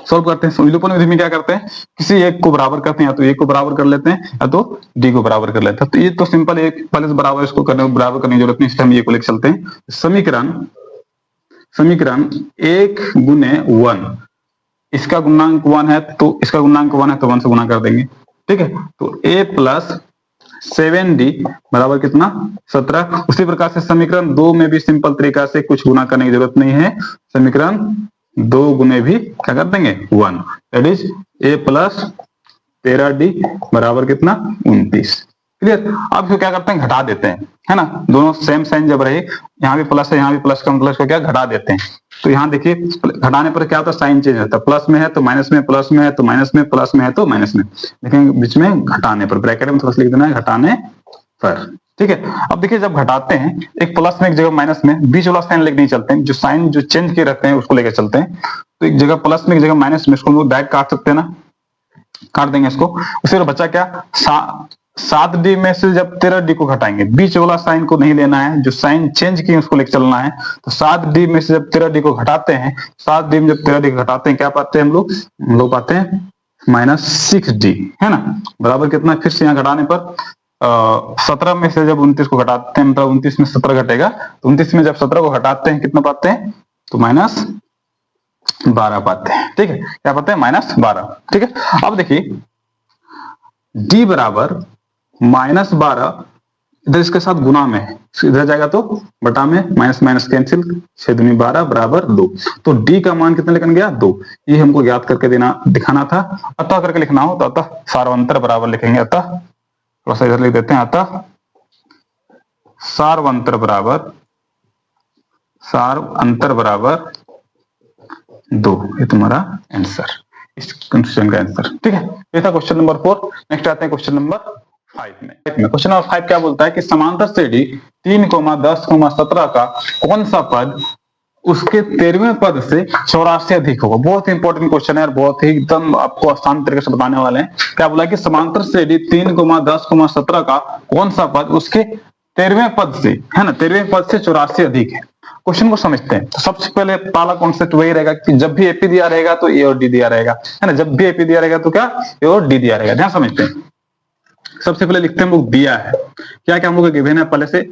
सॉल्व करते हैं। विलोपन विधि में क्या करते हैं, किसी एक को बराबर करते हैं, या तो एक को बराबर कर लेते हैं या तो डी को बराबर कर लेते हैं। तो ये तो सिंपल, एक पहले से बराबर, इसको बराबर करने की जरूरत नहीं, इस टाइम ये को लेकर चलते हैं। समीकरण 1 गुने 1, इसका गुणांक 1 है तो इसका गुणांक 1 है तो 1 से गुणा कर देंगे। ठीक है, तो a प्लस 7d बराबर कितना 17। उसी प्रकार से समीकरण 2 में भी सिंपल तरीका से कुछ गुना करने की जरूरत नहीं है, समीकरण 2 गुने भी क्या कर देंगे 1, that is a plus 13d बराबर कितना 29। क्लियर। अब इसको क्या करते हैं, घटा देते हैं, है ना। दोनों सेम साइन जब रहे, यहाँ भी प्लस है यहाँ भी प्लस का मतलब इसको क्या घटा देते हैं। तो यहाँ देखिए घटाने पर क्या होता है, साइन चेंज होता है, प्लस में है तो माइनस में, प्लस में है तो माइनस में, प्लस में है तो माइनस में। देखेंगे बीच में घटाने पर, ब्रैकेट में थोड़ा सा लिख देना है घटाने पर। ठीक है, अब देखिए जब घटाते हैं, एक प्लस में एक जगह माइनस में, बीच वाला साइन लेके नहीं चलते हैं, जो साइन जो चेंज किए रहते हैं उसको लेकर चलते हैं। तो एक जगह प्लस में एक जगह माइनस में, इसको हम लोग डायरेक्ट काट सकते हैं ना, काट देंगे इसको। उसी में बचा क्या, 7d में से जब 13d को घटाएंगे, बीच वाला साइन को नहीं लेना है, जो साइन चेंज किए उसको लेकर चलना है। तो 7d में से जब 13d को घटाते हैं, 7d में जब 13d को घटाते हैं क्या पाते हैं हम लोग पाते हैं -6d, है ना, बराबर कितना, फिर से यहाँ घटाने पर 17 में से जब 29 को घटाते हैं, मतलब 29 में 17 घटेगा, तो 29 में जब 17 को घटाते हैं कितना पाते हैं, तो -12 पाते हैं। ठीक है, क्या पाते हैं, -12। ठीक है, अब देखिए d बराबर -12, इधर इसके साथ गुना में, इधर जाएगा तो बटा में, माइनस माइनस कैंसिल, 6 दूनी 12 बराबर 2। तो d का मान कितना निकल गया 2। ये हमको ज्ञात करके दिखाना था। अतः करके लिखना हो तो अतः सारवंतर बराबर लिखेंगे, अतः थोड़ा सा इधर लिख देते हैं, अतः सारवंतर बराबर 2। ये तुम्हारा आंसर, इस क्वेश्चन का आंसर। ठीक है, ये था क्वेश्चन नंबर 4। नेक्स्ट आते हैं क्वेश्चन नंबर 5 में। क्वेश्चन नंबर 5 क्या बोलता है कि समांतर श्रेणी 3, 10, 17 का कौन सा पद उसके 13वें पद से 84 अधिक होगा। बहुत इंपॉर्टेंट क्वेश्चन है, बहुत ही एकदम आपको आसान तरीके से बताने वाले हैं। क्या बोला कि समांतर श्रेणी 3, 10, 17 का कौन सा पद उसके 13वें पद से, है ना, 13वें पद से 84 अधिक है। क्वेश्चन को समझते हैं। तो सबसे पहले पहला कॉन्सेप्ट वही रहेगा कि जब भी एपी दिया रहेगा तो ए और डी दिया रहेगा, है ना। जब भी एपी दिया रहेगा तो क्या ए और डी दिया रहेगा। ध्यान समझते हैं। सबसे पहले लिखते हैं हम लोग दिया है, क्या क्या हम लोग गिवन है पहले से।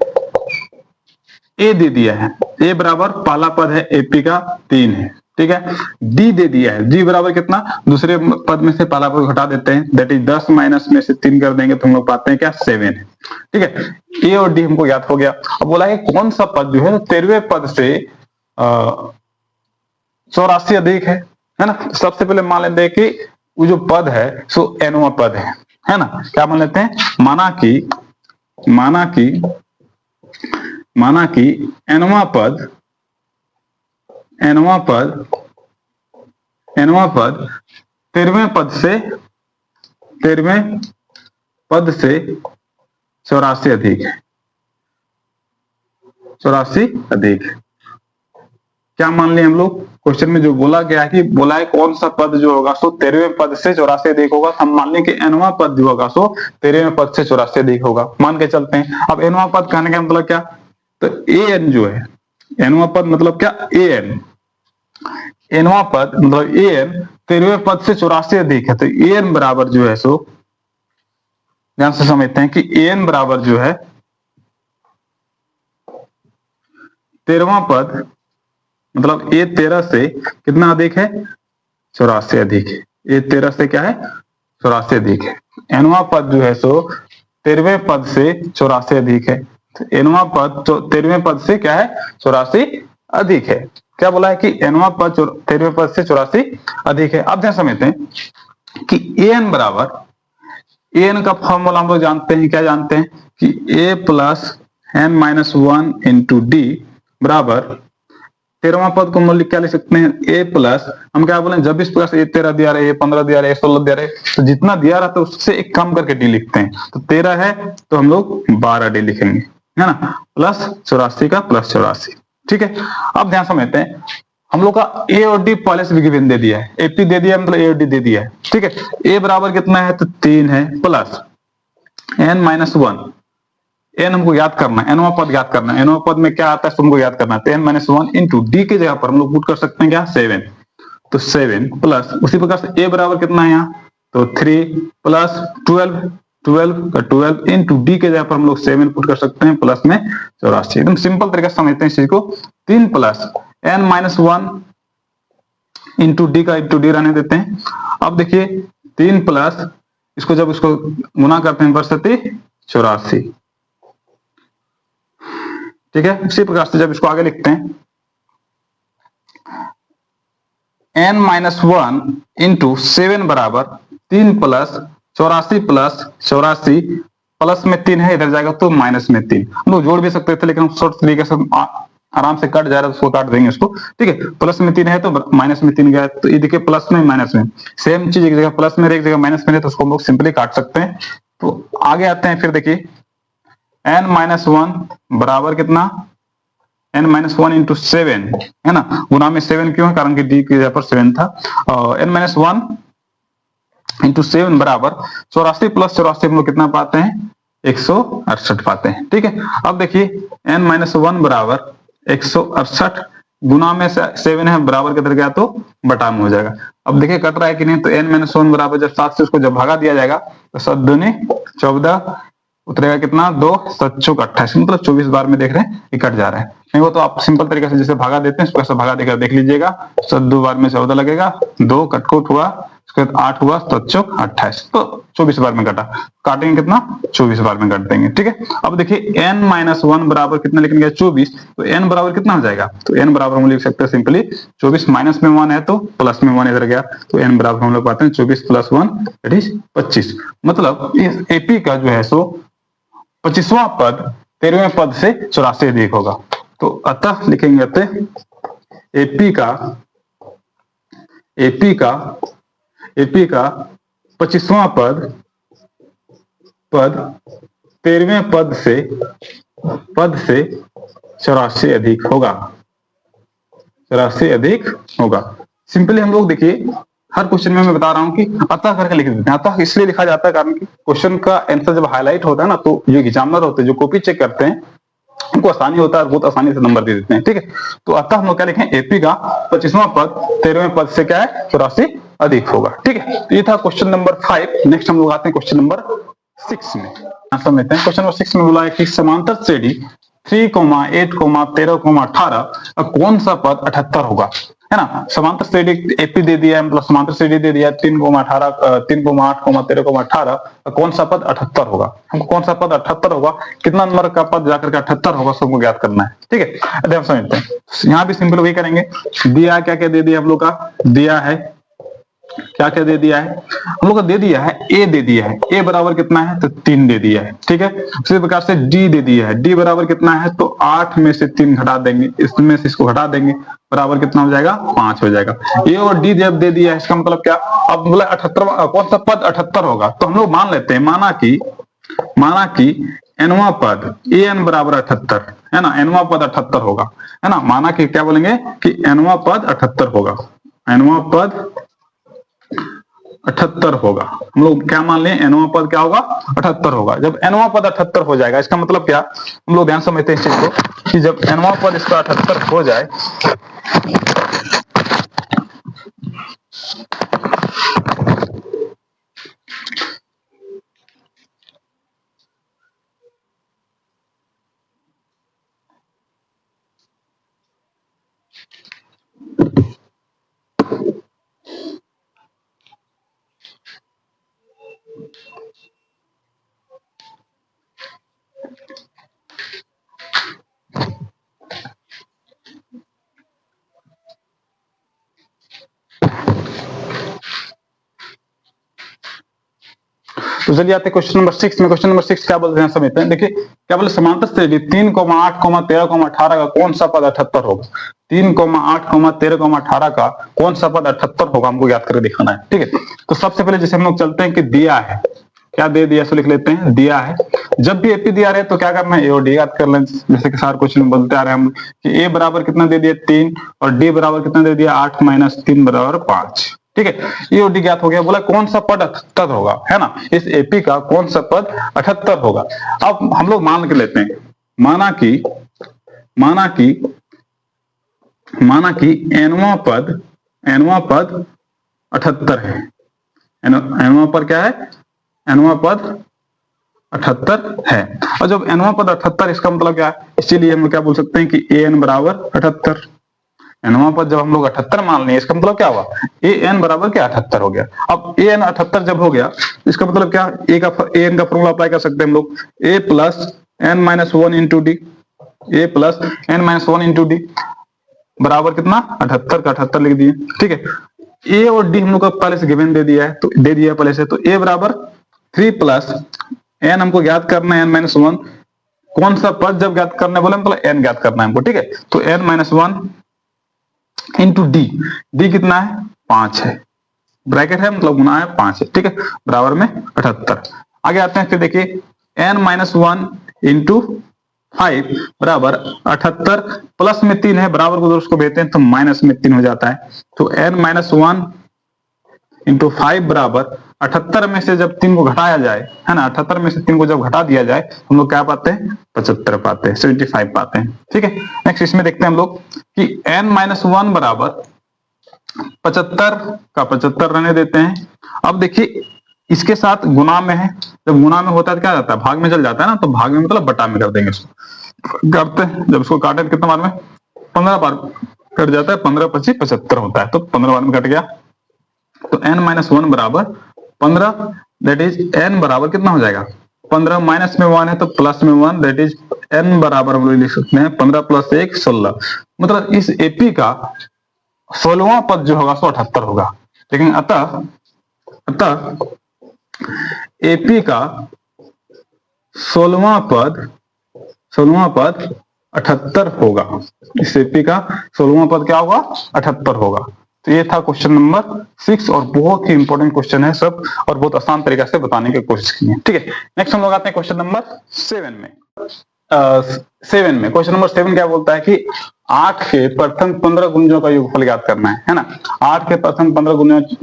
ए दे दिया है, ए बराबर पहला पद है एपी का 3 है, ठीक है। डी दे दिया है, डी बराबर कितना, दूसरे पद में से पहला पद घटा देते हैं, दैट इज 10 माइनस में से 3 कर देंगे तो हम लोग पाते हैं क्या 7 है, ठीक है। ए और डी हमको याद हो गया। अब बोला है कौन सा पद जो है 13वें पद से 84 अधिक है ना। सबसे पहले मान लेते हैं कि वो जो पद है सो एनवा पद है ना। क्या मान लेते हैं, माना कि एनवा पद 13वें पद से 84 अधिक है, 84 अधिक है। क्या मान लिया हम लोग, क्वेश्चन में जो बोला गया है कि बोला है कौन सा पद जो होगा सो 13वें पद से 84 अधिक होगा। हम मान लें कि एनवा पद जो होगा सो 13वें पद से 84 अधिक होगा, मान के चलते हैं। अब एनवा पद कहने का मतलब क्या, तो ए एन जो है, एनवा पद मतलब क्या ए एन, एनवा पद मतलब ए एन 13वें पद से 84 अधिक है। तो ए एन बराबर जो है सो ध्यान से समझते हैं कि ए एन बराबर जो है 13वां पद मतलब ए 13 से कितना अधिक है 84 अधिक है। ए 13 से क्या है 84 अधिक है। एनवा पद जो है सो 13वें पद से 84 अधिक है। तो एनवा पद तो 13वें पद से क्या है 84 अधिक है। क्या बोला है कि एनवा पद 13वें पद से 84 अधिक है। अब ध्यान समझते हैं कि ए एन बराबर, ए एन का फॉर्मूला हम लोग जानते हैं, क्या जानते हैं कि a plus n minus 1 into d बराबर 13वां पद को हम लोग क्या लिख सकते हैं ए प्लस, हम क्या बोले जब इस प्रकार से ए 13 दिया रहे, ए 15 दिया रहे, ए 16 दिया रहे, तो जितना दिया रहा था उससे एक कम करके डी लिखते हैं। तो 13 है तो हम लोग 12 डी लिखेंगे, है ना, प्लस 84 का प्लस 84, ठीक है। अब ध्यान समझते हैं, हम लोग का ए और डी पहले से गिवन दे दिया है, एपी दे दिया मतलब ए और डी दे दिया है, ठीक है। ए बराबर कितना है तो 3 है प्लस एन माइनस 1, एन हमको याद करना है, एनवा पद याद करना है, एनवा पद में क्या आता है तुमको याद करना है। तो एन माइनस 1 इंटू डी की जगह पर हम लोग पुट कर सकते हैं क्या 7, तो 7 प्लस उसी प्रकार से ए बराबर कितना है यहाँ तो 3 प्लस 12 इंटू डी के जगह पर हम लोग 7 पुट कर सकते हैं प्लस में 84। एकदम सिंपल तरीके से समझते हैं इस चीज को। 3 plus n minus 1 into d का इंटू डी रहने देते हैं। अब देखिए 3 प्लस इसको जब इसको गुना करते हैं बरसती 84, ठीक है। इसी प्रकार से जब इसको आगे लिखते हैं n माइनस 1 इंटू 7 बराबर 3 प्लस 84 प्लस 84 प्लस में 3 है, इधर जाएगा तो माइनस में 3। हम लोग जोड़ भी सकते थे लेकिन हम शॉर्ट तरीके से आराम से कट जा रहा है, उसको काट देंगे उसको, ठीक है। प्लस में 3 है तो माइनस में 3 गया, तो ये देखिए प्लस में माइनस में सेम चीज, एक जगह प्लस में एक जगह माइनस में है, तो उसको हम लोग सिंपली काट सकते हैं। तो आगे आते हैं, फिर देखिए n माइनस 1 बराबर कितना n माइनस 1 इंटू 7, है ना, गुना में 7 क्यों है कारण कि d की जगह पर 7 था। n माइनस 1 इंटू 7 बराबर 84 प्लस 84 हम लोग कितना पाते हैं 168 पाते हैं, ठीक है। अब देखिए n माइनस 1 बराबर 168 गुना में 7 है बराबर किधर गया तो बटा में हो जाएगा। अब देखिए कट रहा है कि नहीं, तो n माइनस 1 बराबर जब 7 से उसको जब भागा दिया जाएगा तो 7 दूनी 14 उतरेगा कितना 2 7 चौक 28, मतलब 24 बार में देख रहे हैं ये कट जा रहा है। नहीं वो तो आप सिंपल तरीके से जैसे भागा देते हैं उसको ऐसा भागा देकर देख लीजिएगा। 7 2 बार में 14 लगेगा, 2 कटकुट हुआ, उसके बाद 8 हुआ, 7 चौक 28, तो 24 बार में कटा, काटेंगे कितना 24 बार में काट देंगे, ठीक है। अब देखिए n माइनस 1 बराबर कितना लिखेंगे 24, तो n बराबर कितना हो जाएगा, तो n बराबर हम लिख सकते हैं सिंपली 24 माइनस में 1 है तो प्लस में 1 इधर गया, तो n बराबर हम लोग पाते हैं 24 प्लस 1 दैट इज 25। मतलब इस एपी का जो है सो 25वां पद 13वें पद से 84 अधिक होगा। तो अतः लिखेंगे अतः एपी का 25वां पद 13वें पद से 84 अधिक होगा, 84 अधिक होगा। सिंपली हम लोग देखिए हर क्वेश्चन में मैं बता रहा हूं कि अतः करके लिख देते हैं। अतः इसलिए लिखा जाता है कारण कि क्वेश्चन का आंसर जब हाईलाइट होता है ना, तो जो एग्जामिनर होते हैं जो कॉपी चेक करते हैं हमको आसानी होता है और बहुत आसानी से नंबर दे देते हैं, ठीक है। तो अतः हम लोग क्या लिखें, एपी का 25वां पद 13वें पद से क्या है, 84 अधिक होगा, ठीक है। तो ये था क्वेश्चन नंबर 5। नेक्स्ट हम लोग आते हैं क्वेश्चन नंबर 6 में। समझते हैं क्वेश्चन नंबर 6 में बोला है कि समांतर श्रेणी 3, 8, 13, 18 कौन सा पद 78 होगा, है ना। समांतर श्रेणी एपी दे दिया है, मतलब समांतर श्रेणी दे दिया है 3, 18, 3, 8, 13, 18 कौन सा पद 78 होगा। हमको कौन सा पद 78 होगा, कितना नंबर का पद जाकर के 78 होगा, सबको ज्ञात करना है, ठीक है। अभी हम समझते हैं, यहाँ भी सिंपल वही करेंगे। दिया क्या क्या दे दिया हम लोग का, दिया है क्या क्या दे दिया है हम लोग का, दे दिया है ए दे दिया है, ए बराबर कितना है, तो 3 दे दिया है, ठीक है। उसी प्रकार से डी दे दिया है, डी बराबर कितना है, तो 8 में से 3 घटा देंगे, इसमें से इसको घटा देंगे, बराबर कितना हो जाएगा, 5 हो जाएगा। ए और डी जब दे दिया है, इसका मतलब क्या, अब बोला 78 कौन सा पद 78 होगा, तो हम लोग मान लेते हैं, माना कि एनवा पद ए एन बराबर 78 है ना, एनवा पद 78 होगा, है ना। माना कि क्या बोलेंगे कि एनवा पद 78 होगा, एनवा पद 78 होगा। हम लोग क्या मान लें, एनवा पद क्या होगा, 78 होगा। जब एनवा पद 78 हो जाएगा, इसका मतलब क्या, हम लोग ध्यान समझते हैं इस चीज को कि जब एनवा पद इसका 78 हो जाए, तो चलिए आते हैं क्वेश्चन नंबर 6 में। क्वेश्चन नंबर 6 क्या बोलते हैं समझते हैं। देखिए क्या बोले, समांतर श्रेणी 3, 8, 13, 18 का कौन सा पद 78 होगा। 3, 8, 13, 18 का कौन सा पद 78 होगा, हमको याद करके दिखाना है, ठीक है। तो सबसे पहले जैसे हम लोग चलते हैं कि दिया है, क्या दे दिया सो लिख लेते हैं, दिया है। जब भी एपी दिया रहे तो क्या करना है, ए और डी याद कर लें। जैसे कि सारे क्वेश्चन बोलते आ रहे हैं हम कि ए बराबर कितना दे दिया 3 और डी बराबर कितना दे दिया 8 - 3 बराबर 5, ठीक है। ये और डी ज्ञात हो गया। बोला कौन सा पद 78 होगा, है ना, इस एपी का कौन सा पद 78 होगा। अब हम लोग मान के लेते हैं, माना कि एनवा पद 78 है, एनवा पर क्या है, एनवा पद 78 है। और जब एनवा पद 78, इसका मतलब क्या है, इसीलिए हम क्या बोल सकते हैं कि ए एन बराबर 78। एनवा पद जब हम लोग 78 मान लें, इसका मतलब क्या हुआ, ए एन बराबर क्या 78 हो गया। अब ए एन 78 जब हो गया, इसका मतलब क्या, ए एन का फॉर्मूला अप्लाई कर सकते हैं हम लोग, ए प्लस एन -1 इंटू डी, ए प्लस एन -1 इंटू डी बराबर कितना 78 का 78 लिख दिए, ठीक है। ए और डी हम लोग का पहले से गिवन दे दिया है, तो दे दिया पहले से, तो ए बराबर 3 प्लस एन हमको ज्ञात करना है, एन -1 कौन सा पद जब ज्ञात करना है, बोले मतलब एन ज्ञात करना है हमको, ठीक है। तो एन -1 इंटू डी, डी कितना है 5 है, ब्रैकेट है मतलब गुना है 5 है, ठीक है, बराबर में 78। आगे आते हैं, फिर देखिए n -1 इंटू 5 बराबर 78 प्लस में 3 है, बराबर को उसको भेजते हैं तो माइनस में 3 हो जाता है। तो n -1 इंटू 5 बराबर 78 में से जब 3 को घटाया जाए, है ना, 78 में से 3 को जब घटा दिया जाए, हम लोग क्या पाते हैं, 75 पाते हैं, 75 पाते हैं, ठीक है। नेक्स्ट इसमें देखते हैं हम लोग कि n -1 बराबर 75 का 75 रहने देते हैं। अब देखिए इसके साथ गुना में है, जब गुना में होता है तो क्या जाता है, भाग में चल जाता है ना, तो भाग में मतलब बटा में कर देंगे इसको, करते हैं जब इसको काटे कितना बार में 15 बार कट जाता है, 15 × 25 75 होता है, तो 15 बार में कट गया। तो n -1 बराबर 15, दैट इज n बराबर कितना हो जाएगा 15, माइनस में 1 है तो प्लस में 1, दैट इज n बराबर हम लोग लिख सकते हैं 15 + 1 16। मतलब इस एपी का 16वां पद जो होगा 78 होगा। लेकिन अतः एपी का 16वां पद 78 होगा। इस एपी का 16वां पद क्या होगा 78 होगा। तो ये था क्वेश्चन नंबर 6 और बहुत ही इंपॉर्टेंट क्वेश्चन है सब, और बहुत आसान तरीके से बताने की कोशिश की है, ठीक है। नेक्स्ट हम लोग आते हैं क्वेश्चन नंबर 7 में। क्वेश्चन नंबर 7 क्या बोलता है कि 8 के प्रथम 15 गुणजों का योगफल ज्ञात करना है ना। 8 के प्रथम 15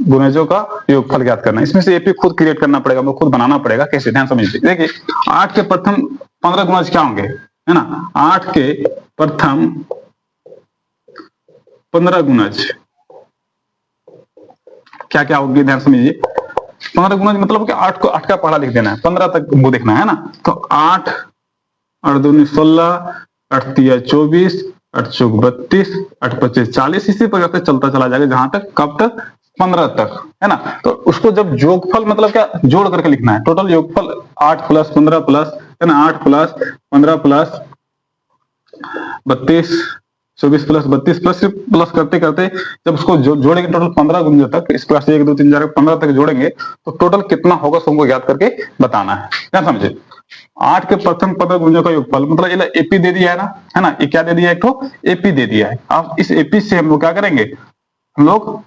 गुणजों का योगफल ज्ञात करना है। इसमें से एपी खुद क्रिएट करना पड़ेगा, हमको खुद बनाना पड़ेगा। कैसे, ध्यान समझिए। देखिए 8 के प्रथम 15 गुणज क्या होंगे, है ना। 8 के प्रथम 15 गुणज क्या क्या होगी, ध्यान समझिए। 15 गुणज मतलब कि 8 को 8 का पहाड़ा लिख देना है, 15 तक वो देखना है ना। तो 8 8 दूनी 16, 8 तिया 24, 8 चौक 32, 8 25 40, इसी प्रकार से चलता चला जाएगा जहां तक, कब तक, 15 तक, है ना। तो उसको जब योगफल मतलब क्या जोड़ करके लिखना है, टोटल योगफल 8 प्लस 15 प्लस, है ना, 8 plus 15 plus 32, 24 plus 32 plus plus करते करते जब उसको जोड़ेंगे टोटल 15 गुंजे तक, इस प्रकार से 1 2 3 4 15 तक जोड़ेंगे तो टोटल कितना होगा तुमको याद करके बताना है, क्या समझे। 8 के प्रथम 15 गुंजों का योगफल मतलब ये एपी दे दिया है ना, है ना, ये क्या दे दिया है, एक तो एपी दे दिया है। अब इस एपी से हम लोग क्या करेंगे, हम लोग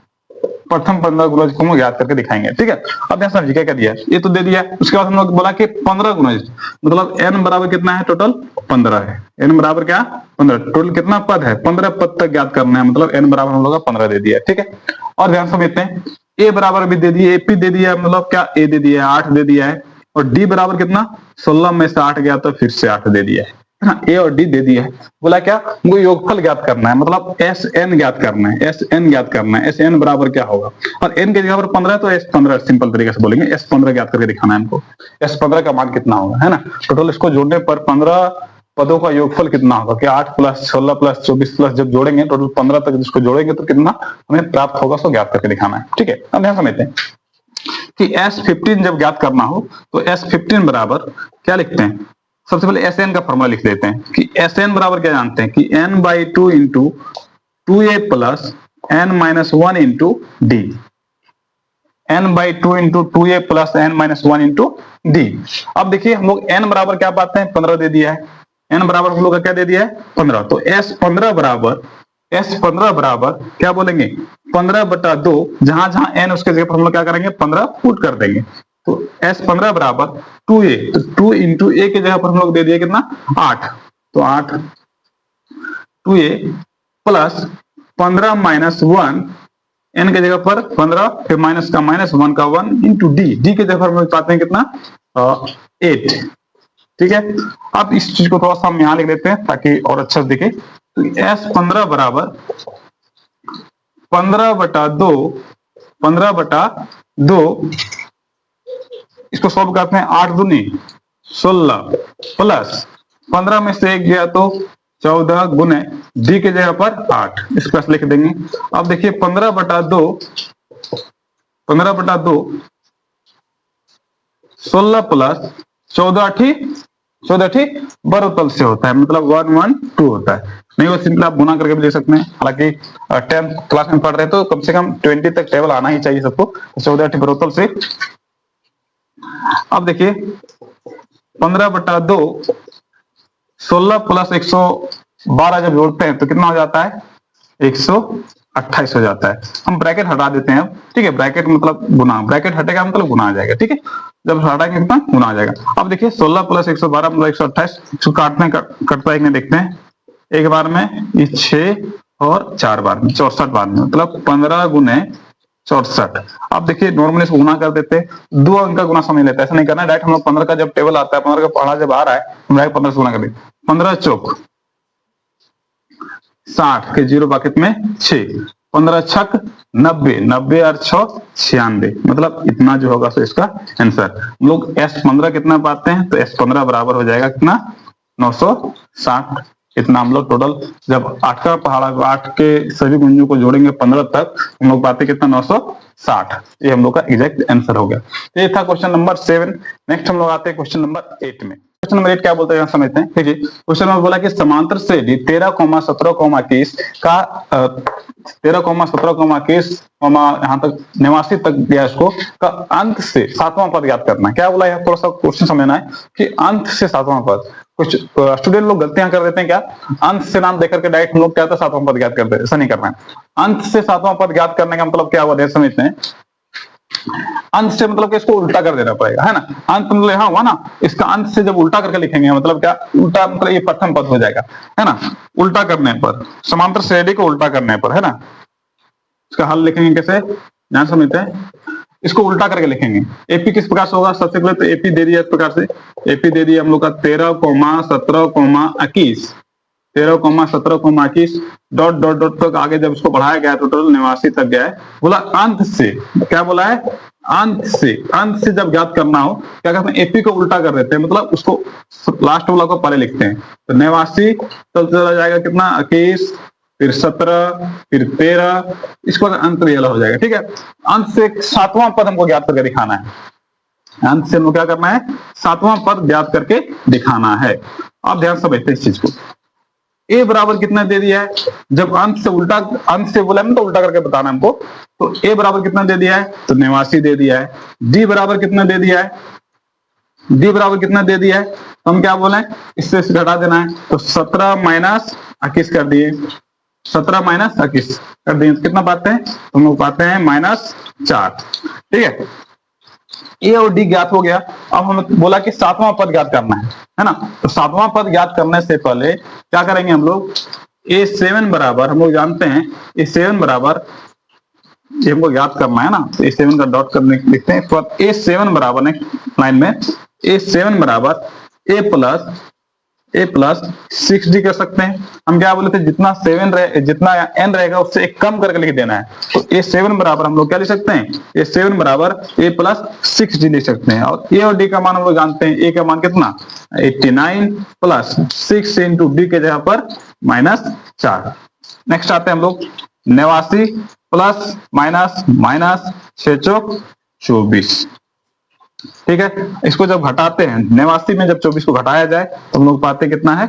प्रथम 15 गुणज को याद करके दिखाएंगे, ठीक है। अब यहाँ समझिए क्या क्या दिया है, ये तो दे दिया है। उसके बाद हम लोग बोला कि 15 गुणज मतलब n बराबर कितना है, टोटल 15 है। n बराबर क्या, 15, टोटल कितना पद है, 15 पद तक याद करना है, मतलब n बराबर हम लोग का 15 दे दिया है, ठीक है। और ध्यान समझते हैं, a बराबर भी दे दिए, एपी दे दिया है, मतलब क्या a दे दिया है, 8 दे दिया है। और d बराबर कितना, 16 में से 8 गया तो फिर से 8 दे दिया है ना। ए और डी दे दिया है। बोला क्या, हमको योगफल ज्ञात करना है, मतलब एस एन ज्ञात करना है, एस एन ज्ञात करना है। एस एन बराबर क्या होगा, और एन की जगह पर 15 है तो एस 15 सिंपल तरीके से बोलेंगे, एस 15 ज्ञात करके दिखाना है हमको। एस 15 का मान कितना होगा, है ना। टोटल इसको जोड़ने पर 15 पदों का योगफल कितना होगा, कि 8 प्लस 16 प्लस 24 प्लस जब जोड़ेंगे टोटल 15 तक जिसको जोड़ेंगे तो कितना हमें प्राप्त होगा, उसको ज्ञात करके दिखाना है, ठीक है। अब ध्यान समझते हैं कि S15 जब ज्ञात करना हो तो S15 बराबर क्या लिखते हैं, सबसे पहले एस एन का फॉर्मूला लिख देते हैं कि एस एन बराबर क्या जानते हैं कि n by 2 into 2a plus n minus 1 into D. n by 2 into 2a plus n minus 1 into d. अब देखिए हम लोग n बराबर क्या पाते हैं, 15 दे दिया है। n बराबर हम लोग का क्या दे दिया है, 15। तो S15 बराबर क्या बोलेंगे, 15 बटा 2, जहां जहां n उसके जगह पर हम लोग क्या करेंगे, 15 पुट कर देंगे। तो S15 बराबर 2a, तो 2 इंटू ए की जगह पर हम लोग दे दिए कितना, 8। तो 8 2a प्लस 15 माइनस 1, एन की जगह पर 15, फिर माइनस का माइनस, 1 का 1 इंटू डी, डी की जगह पर हम लोग पाते हैं कितना, 8, ठीक है। अब इस चीज को थोड़ा सा हम यहां लिख लेते हैं ताकि और अच्छा दिखे। तो S15 बराबर 15 बटा 2, 15 बटा 2, इसको सॉल्व करते हैं, 8 दूनी 16 प्लस 15 में से 1 गया तो 14 गुने डी की जगह पर 8, इस पर लिख देंगे। अब देखिए 15 बटा 2 16 प्लस 14 ठीक बरोतल से होता है, मतलब 112 होता है। नहीं वो सिंपल आप गुना करके भी ले सकते हैं, हालांकि 10th क्लास में पढ़ रहे हैं तो कम से कम 20 तक टेबल आना ही चाहिए सबको। 14 बरोतल से। अब देखिए 15 बटा 2 16 प्लस 112 जब जोड़ते हैं तो कितना हो जाता है, 128 हो जाता है। हम ब्रैकेट हटा देते हैं अब, ठीक है। ब्रैकेट मतलब गुना, ब्रैकेट हटेगा मतलब गुना आ जाएगा, ठीक है। जब हटाएंगे कितना गुना आ जाएगा। अब देखिए 16 प्लस 112 मतलब 128, इसको कटता है देखते हैं, एक बार में ये 6 और 4 बार में 64 बार में, मतलब 15 गुने 64। अब देखिए नॉर्मली इसको गुना कर देते हैं, 2 अंक का गुना समझ लेते हैं, ऐसा नहीं करना डायरेक्ट। हम लोग 15 का जब टेबल आता है, 15 का पढ़ा जब आ रहा है, हम डायरेक्ट 15 से गुना कर देते। 15 चौक 60 के 0 बाकित में 6, 15 छक 90, 90 और 6 96, मतलब इतना जो होगा तो इसका आंसर। हम लोग S15 कितना पाते हैं, तो S15 बराबर हो जाएगा कितना, 960। इतना हम लोग टोटल जब 8 का पहाड़ा 8 के सभी गुंजों को जोड़ेंगे 15 तक, हम लोग पाते कितना, 960। ये हम लोग का एग्जैक्ट आंसर हो गया। तो ये था क्वेश्चन नंबर 7। नेक्स्ट हम लोग आते हैं क्वेश्चन नंबर 8 में। क्वेश्चन नंबर 8 क्या बोलते हैं समझते हैं। देखिए क्वेश्चन नंबर बोला कि समांतर से 13, 17, 21 का 13, 17, 21 यहाँ तक 89 तक गया, इसको का अंत से 7वां पद याद करना है। क्या बोला है, थोड़ा सा क्वेश्चन समझना है कि अंत से 7वां पद। कुछ स्टूडेंट लोग गलतियां कर देते हैं, क्या अंत से नाम देकर के डायरेक्ट हम लोग क्या था 7वां पद ज्ञात करते हैं, ऐसा नहीं करना है। अंत से 7वां पद ज्ञात करने का मतलब क्या हुआ, समझते हैं। अंत से मतलब कि इसको उल्टा कर देना पड़ेगा, है ना। अंत मतलब यहाँ हुआ ना, इसका अंत से जब उल्टा करके लिखेंगे मतलब क्या, उल्टा मतलब ये प्रथम पद हो जाएगा, है ना। उल्टा करने पर, समांतर श्रेणी को उल्टा करने पर, है ना। इसका हल लिखेंगे कैसे, ध्यान समझते हैं। इसको उल्टा करके लिखेंगे। एपी किस प्रकार से होगा, सबसे पहले तो एपी दे दिया इस प्रकार से, एपी दे दिया हम लोग का 13,17,21, 13,17,21 डॉट डॉट डॉट तक आगे जब इसको बढ़ाया गया टोटल 89 तक गया है। बोला अंत से, क्या बोला है, अंत से जब ज्ञात करना हो क्या करते हैं, एपी को उल्टा कर देते हैं, मतलब उसको लास्ट वाला को पहले लिखते हैं। तो 89 तब चला जाएगा कितना 21, फिर 17, फिर 13, इसको अंत वाला हो जाएगा। ठीक है, अंत से 7वां पद हमको ज्ञात करके दिखाना है, अंत से हमको क्या करना है, 7वां पद ज्ञात करके दिखाना है। आप ध्यान से समझते हैं इस चीज को। ए बराबर कितना दे दिया है, जब अंत से उल्टा, अंत से बोला ना तो उल्टा करके बताना हमको। तो ए बराबर कितना दे दिया है, तो 89 दे दिया है। डी बराबर कितना दे दिया है, डी बराबर कितना दे दिया है, तो हम क्या बोले, इससे घटा देना है। तो 17 माइनस 21 कर दिए, 17 माइनस 21 कर दिए, तो कितना पाते हैं, तो हम लोग पाते हैं -4। ठीक है, ए और डी ज्ञात हो गया। अब हम बोला कि 7वां पद ज्ञात करना है ना। तो 7वां पद ज्ञात करने से पहले क्या करेंगे हम लोग, A7 बराबर, हम लोग जानते हैं A7 बराबर, ये हमको ज्ञात करना है ना, तो A7 का डॉट करने लिखते हैं। तो A7 बराबर नेक्स्ट लाइन में A7 बराबर A प्लस 6D कर सकते हैं। हम क्या बोले थे, जितना 7 रहे, जितना n रहेगा उससे एक कम करके लिख देना है। तो A7 बराबर हम लोग क्या लिख सकते हैं, A7 बराबर A प्लस 6D लिख सकते हैं। और A और D का मान हम लोग जानते हैं, A का मान कितना 89 प्लस 6 इंटू D के जगह पर -4। नेक्स्ट आते हैं हम लोग 89 प्लस माइनस माइनस 6 चौक 24। ठीक है, इसको जब घटाते हैं 89 में जब 24 को घटाया जाए तो हम लोग पाते कितना है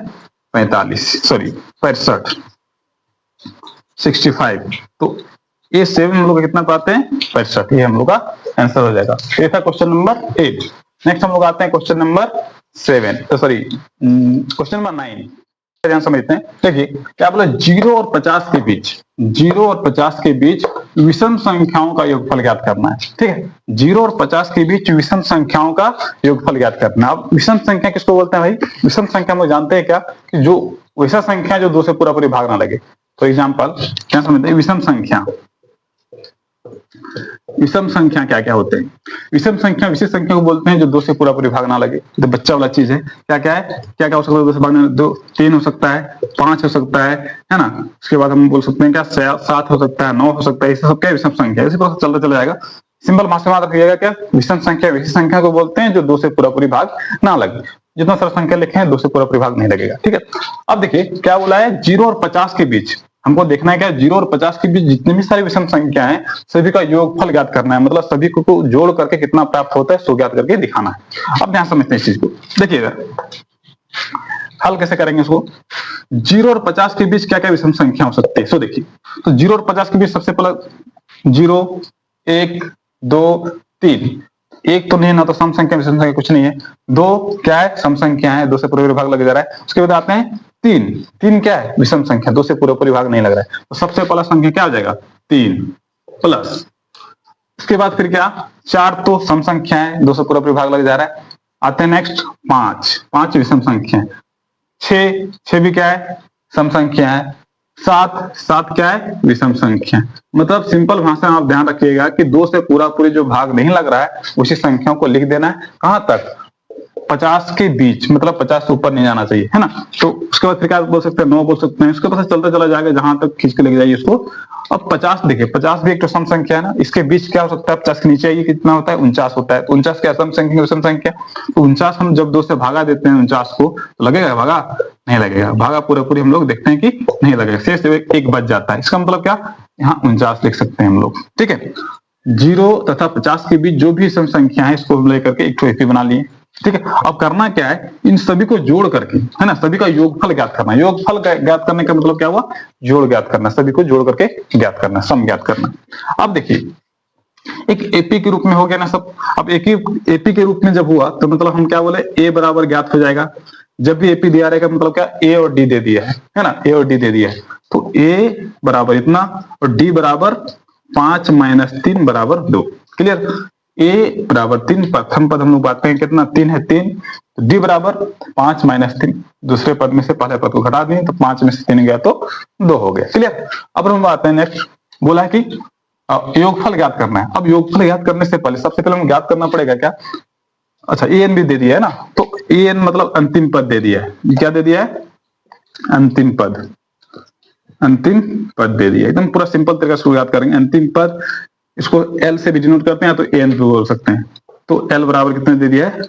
65। तो A7 हम लोग कितना पाते हैं 65, ये हम लोग का आंसर हो जाएगा। ये था क्वेश्चन नंबर 8। नेक्स्ट हम लोग आते हैं question number 7, sorry question number 9। ध्यान समझते हैं। देखिए क्या बोला, 0 और 50 के बीच, 0 और 50 के बीच विषम संख्याओं का योगफल ज्ञात करना है। ठीक है, 0 और 50 के बीच विषम संख्याओं का योगफल ज्ञात करना है। अब विषम संख्या किसको बोलते हैं भाई, विषम संख्या में जानते हैं क्या, कि जो वैसा संख्या जो 2 से पूरा पूरी भाग ना लगे। तो एग्जाम्पल क्या समझते हैं, विषम संख्या, विषम संख्या क्या क्या होते हैं, विषम संख्या विशेष संख्या को बोलते हैं जो 2 से पूरा पूरी भाग ना लगे। तो बच्चा वाला चीज है, क्या क्या है, क्या क्या हो सकता है 2 से भागना, 2 3 हो सकता है, 5 हो सकता है ना। उसके बाद हम बोल सकते हैं क्या 7 हो सकता है, 9 हो सकता है, ये सब क्या विषम संख्या है। इसी तरह चलता चला जाएगा। सिंपल भाषा में रखिएगा, क्या विषम संख्या विशेष संख्या को बोलते हैं जो 2 से पूरा पूरी भाग ना लगे। जितना सारा संख्या लिखे हैं 2 से पूरा पूरी भाग नहीं लगेगा। ठीक है, अब देखिए क्या बोला है, 0 और 50 के बीच हमको देखना है क्या, 0 और 50 के बीच जितनी भी सारी विषम संख्या है सभी का योगफल ज्ञात करना है। मतलब सभी को जोड़ करके कितना प्राप्त होता है सो ज्ञात करके दिखाना है। अब ध्यान समझते हैं इस चीज को। देखिएगा हल कैसे करेंगे इसको, 0 और 50 के बीच क्या क्या विषम संख्या हो सकती है। सो देखिए, तो 0 और 50 के बीच सबसे पहले 0 1 2 3, 1 तो नहीं है ना, तो सम संख्या विषम संख्या कुछ नहीं है। 2 क्या है, सम संख्या है, 2 से पूरे भाग लग जा रहा है। उसके बाद आते हैं 3 क्या है, विषम संख्या, 2 से पूरे भाग नहीं लग रहा है। तो सबसे पहला संख्या क्या हो जाएगा 3 प्लस, उसके बाद फिर क्या 4 तो सम संख्या है, 2 से पूरा भाग लग जा रहा है। आते हैं नेक्स्ट 5 विषम संख्या है। 6 भी क्या है, सम संख्या है। 7 क्या है, विषम संख्या। मतलब सिंपल भाषा में आप ध्यान रखिएगा कि 2 से पूरा जो भाग नहीं लग रहा है उसी संख्याओं को लिख देना है। कहां तक, 50 के बीच, मतलब 50 से ऊपर नहीं जाना चाहिए, है ना। तो उसके बाद फिर क्या बोल सकते हैं, 9 बोल सकते हैं। उसके बाद चलता चला जाएगा जहां तक खींच के लेके जाइए इसको। अब 50 देखिए, 50 भी एक तो सम संख्या है ना, इसके बीच क्या हो सकता है, 50 के नीचे ये कितना होता है 49 होता है। तो 49 क्या सम संख्या विषम संख्या। तो 49 हम जब 2 से भागा देते हैं 49 को, तो लगेगा भागा, नहीं लगेगा। भागा पूरी हम लोग देखते हैं कि नहीं लगेगा, शेष एक बच जाता है। इसका मतलब क्या, यहाँ 49 लिख सकते हैं हम लोग। ठीक है, 0 तथा 50 के बीच जो भी सम संख्या है इसको हम लेकर के एक ठो एपी बना लिए। ठीक है, अब करना क्या है, इन सभी को जोड़ करके, है ना, सभी का योगफल ज्ञात करना। योगफल ज्ञात करने का मतलब क्या हुआ, जोड़ ज्ञात करना, सभी को जोड़ करके ज्ञात करना, सम ज्ञात करना। अब देखिए एक एपी के रूप में हो गया ना सब। अब एपी के रूप में जब हुआ तो मतलब हम क्या बोले, ए बराबर ज्ञात हो जाएगा। जब भी एपी दिया रहेगा मतलब क्या, ए और डी दे दिया है ना, ए और डी दे दिया है। तो ए बराबर इतना और डी बराबर 5 - 3 बराबर 2। क्लियर, ए बराबर 3, प्रथम पद हम लोग बात करें कितना 3 है 3। तो डी बराबर 5 - 3, दूसरे पद में से पहले पद को घटा दिए तो 5 में से 3 गया तो 2 हो गया। क्लियर, अब हम आते हैं नेक्स्ट, बोला है कि अब योगफल ज्ञात करना है। अब योगफल ज्ञात करने से पहले सबसे पहले हमें ज्ञात करना पड़ेगा क्या, अच्छा ए एन भी दे दिया है ना, तो ए एन मतलब अंतिम पद दे दिया है। क्या दे दिया है, अंतिम पद, अंतिम पद दे दिया। एकदम पूरा सिंपल तरीके से याद करेंगे। अंतिम पद इसको एल से भी डिनोट करते हैं तो एन भी बोल सकते हैं। तो एल बराबर कितना दे दिया है,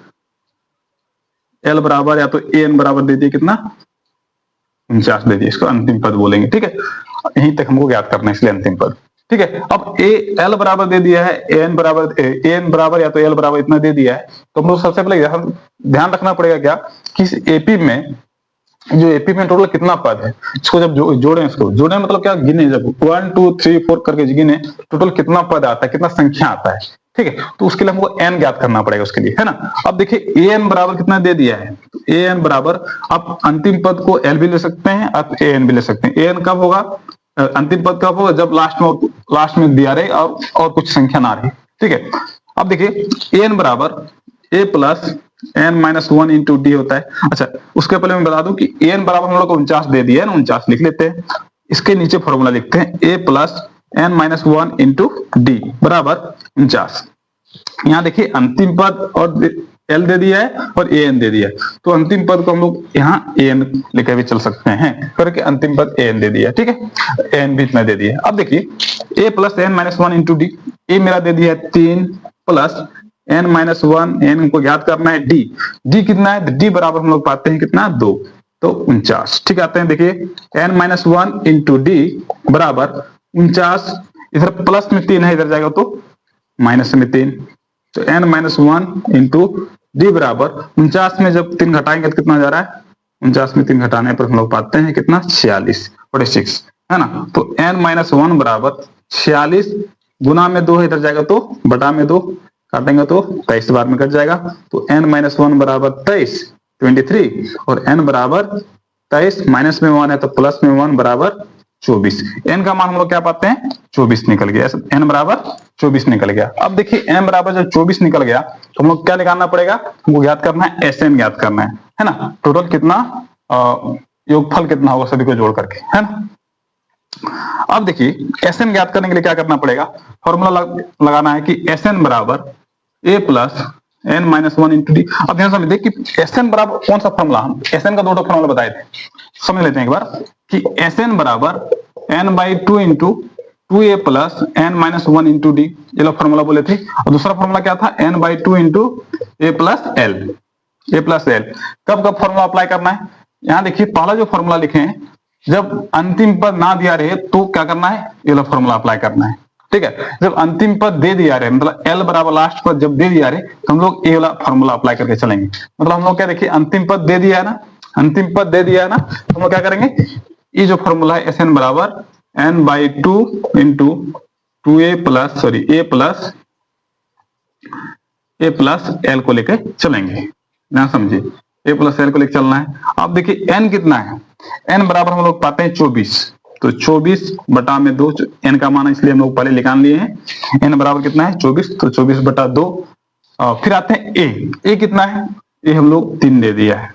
एल बराबर या तो एन बराबर दे दिया कितना 49 दे दिया, इसको अंतिम पद बोलेंगे। ठीक है, यहीं तक हमको याद करना है, इसलिए अंतिम पद। ठीक है, अब ए एल बराबर दे दिया है, एन बराबर या तो एल बराबर इतना दे दिया है, तो हम लोग सबसे पहले ध्यान रखना पड़ेगा क्या कि एपी में, जो एपी में टोटल कितना पद है, इसको जब जोड़े, इसको जोड़े मतलब क्या, गिने, जब 1 2 3 4 करके गिने टोटल कितना पद आता है, कितना संख्या आता है। ठीक है, तो उसके लिए हमको एन ज्ञात करना पड़ेगा उसके लिए, है ना। अब देखिए ए एन बराबर कितना दे दिया है, तो ए एन बराबर, आप अंतिम पद को एल भी ले सकते हैं, आप ए एन भी ले सकते हैं। ए एन कब होगा, अंतिम पद कब होगा, जब लास्ट में दिया रहे और कुछ संख्या ना रहे। ठीक है, अब देखिए ए एन बराबर a plus n minus 1 into d होता है। अच्छा, उसके पहले मैं बता दूं कि एन बराबर हम लोग को 49 दे दिया है ना, 49 लिख लेते हैं। इसके नीचे फॉर्मूला लिखते हैं a plus n minus 1 into d बराबर 49। यहाँ देखिए अंतिम पद और एल दे दिया है और ए एन दे दिया है, तो अंतिम पद को हम लोग यहाँ ए एन लेकर भी चल सकते हैं, करके अंतिम पद ए एन दे दिया है। ठीक है, ए एन भी इतना दे दिया है। अब देखिए a plus n minus 1 into d, a मेरा दे दिया है 3 प्लस एन माइनस 1, एन को ज्ञात करना है, डी डी कितना है, डी बराबर हम लोग पाते हैं कितना 2, तो 49। ठीक आते हैं, देखिए एन माइनस 1 इंटू डी बराबर 49, इधर प्लस में 3 है, इधर जाएगा तो माइनस में 3, तो एन माइनस 1 इंटू डी बराबर 49 में जब 3 घटाएंगे तो कितना जा रहा है, 49 में 3 घटाने पर हम लोग पाते हैं कितना 46 है ना। तो एन माइनस 1 बराबर 46, गुना में 2 है, इधर जाएगा तो बटा में 2, काटेंगे तो 23 बार में कट जाएगा, तो n माइनस 1 बराबर 23 23, और n बराबर 23, माइनस में 1 है तो प्लस में 1 बराबर 24। n का मान हम लोग क्या पाते हैं 24 निकल गया, n बराबर 24 निकल गया। अब देखिए n बराबर जब 24 निकल गया तो हम लोग क्या निकालना पड़ेगा, हमको ज्ञात करना है Sn ज्ञात करना है ना, टोटल कितना योगफल कितना होगा सभी को जोड़ करके, है ना। अब देखिए Sn ज्ञात करने के लिए क्या करना पड़ेगा, फॉर्मूला लगाना है कि Sn बराबर a plus n minus 1 into d. अब ध्यान समझिए कि Sn बराबर कौन सा फॉर्मूला, हम Sn का दो फॉर्मूला बताए थे, समझ लेते हैं एक बार कि Sn बराबर n by 2 into 2a plus n minus 1 into d, ये लोग फॉर्मूला बोले थे। और दूसरा फॉर्मूला क्या था, n by 2 into a plus L, A plus L. कब कब फॉर्मूला अप्लाई करना है, यहाँ देखिए पहला जो फॉर्मूला लिखे हैं, जब अंतिम पद ना दिया रहे तो क्या करना है, ये लोग फॉर्मूला अप्लाई करना है। ठीक है, जब अंतिम पद दे दिया रहे, मतलब एल बराबर लास्ट पद जब दे दिया रहे तो हम लोग ये वाला फॉर्मूला अप्लाई करके चलेंगे। मतलब हम लोग क्या देखिए अंतिम पद दे दिया है ना, अंतिम पद दे दिया है ना, तो हम लोग क्या करेंगे, ये जो फॉर्मूला है Sn बराबर n by 2 into 2a plus sorry A plus L को लेकर चलेंगे, ना समझिए, ए प्लस एल को लेकर चलना है। अब देखिए n कितना है, n बराबर हम लोग पाते हैं 24, तो 24 बटा में 2, n का मान इसलिए हम लोग पहले निकाल लिए हैं, n बराबर कितना है 24, तो 24 बटा 2। फिर आते हैं ए कितना है, ए हम लोग 3 दे दिया है,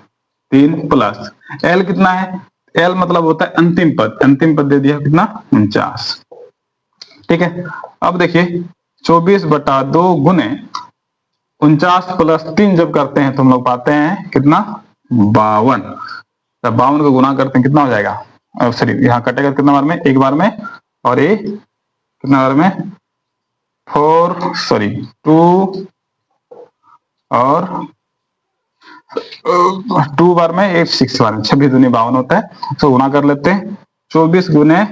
3 प्लस l कितना है, l मतलब होता है अंतिम पद दे दिया कितना 49। ठीक है, अब देखिए 24 बटा 2 गुने 49 प्लस 3 जब करते हैं तो हम लोग पाते हैं कितना 52, जब 52 को गुना करते हैं कितना हो जाएगा, सॉरी यहाँ कटेगा कितना बार में, एक बार में, और ये कितना बार में 2 और 2 बार में 8 6 बार में 26 दूनी 52 होता है, तो गुना कर लेते हैं 24 गुने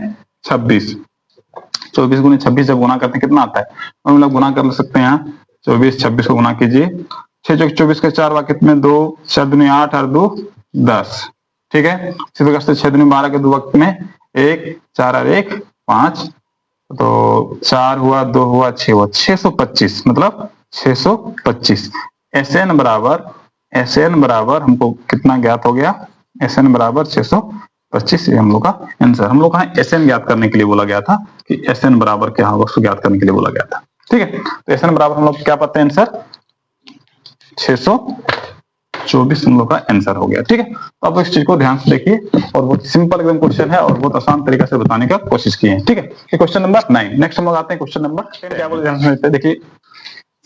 26, 24 गुने 26 जब गुना करते हैं कितना आता है, हम लोग गुना कर सकते हैं यहाँ 24 26 को गुना कीजिए, 6 चौक 24 के 4 वाक्य में 2 4 दूनी 8 और 2 10। ठीक है, इसी प्रकार से 6 दूनी 12 के 2 वक्त में 1 4 और 1 5, तो 4 हुआ 2 हुआ 6 हुआ 625, मतलब 625। Sn बराबर हमको कितना ज्ञात हो गया, Sn बराबर 625, ये हम लोग का आंसर। हम लोग का Sn ज्ञात करने के लिए बोला गया था कि Sn बराबर क्या होगा, उसको ज्ञात करने के लिए बोला गया था। ठीक है, तो Sn बराबर हम लोग क्या पाते हैं आंसर 24 हम लोग का आंसर हो गया। ठीक है, तो आप इस चीज को ध्यान से देखिए और बहुत सिंपल एकदम क्वेश्चन है और बहुत आसान तरीके से बताने का कोशिश किए हैं। ठीक है, ये क्वेश्चन नंबर 9। नेक्स्ट हम लोग आते हैं क्वेश्चन नंबर 10। क्या बोले ध्यान से देखिए,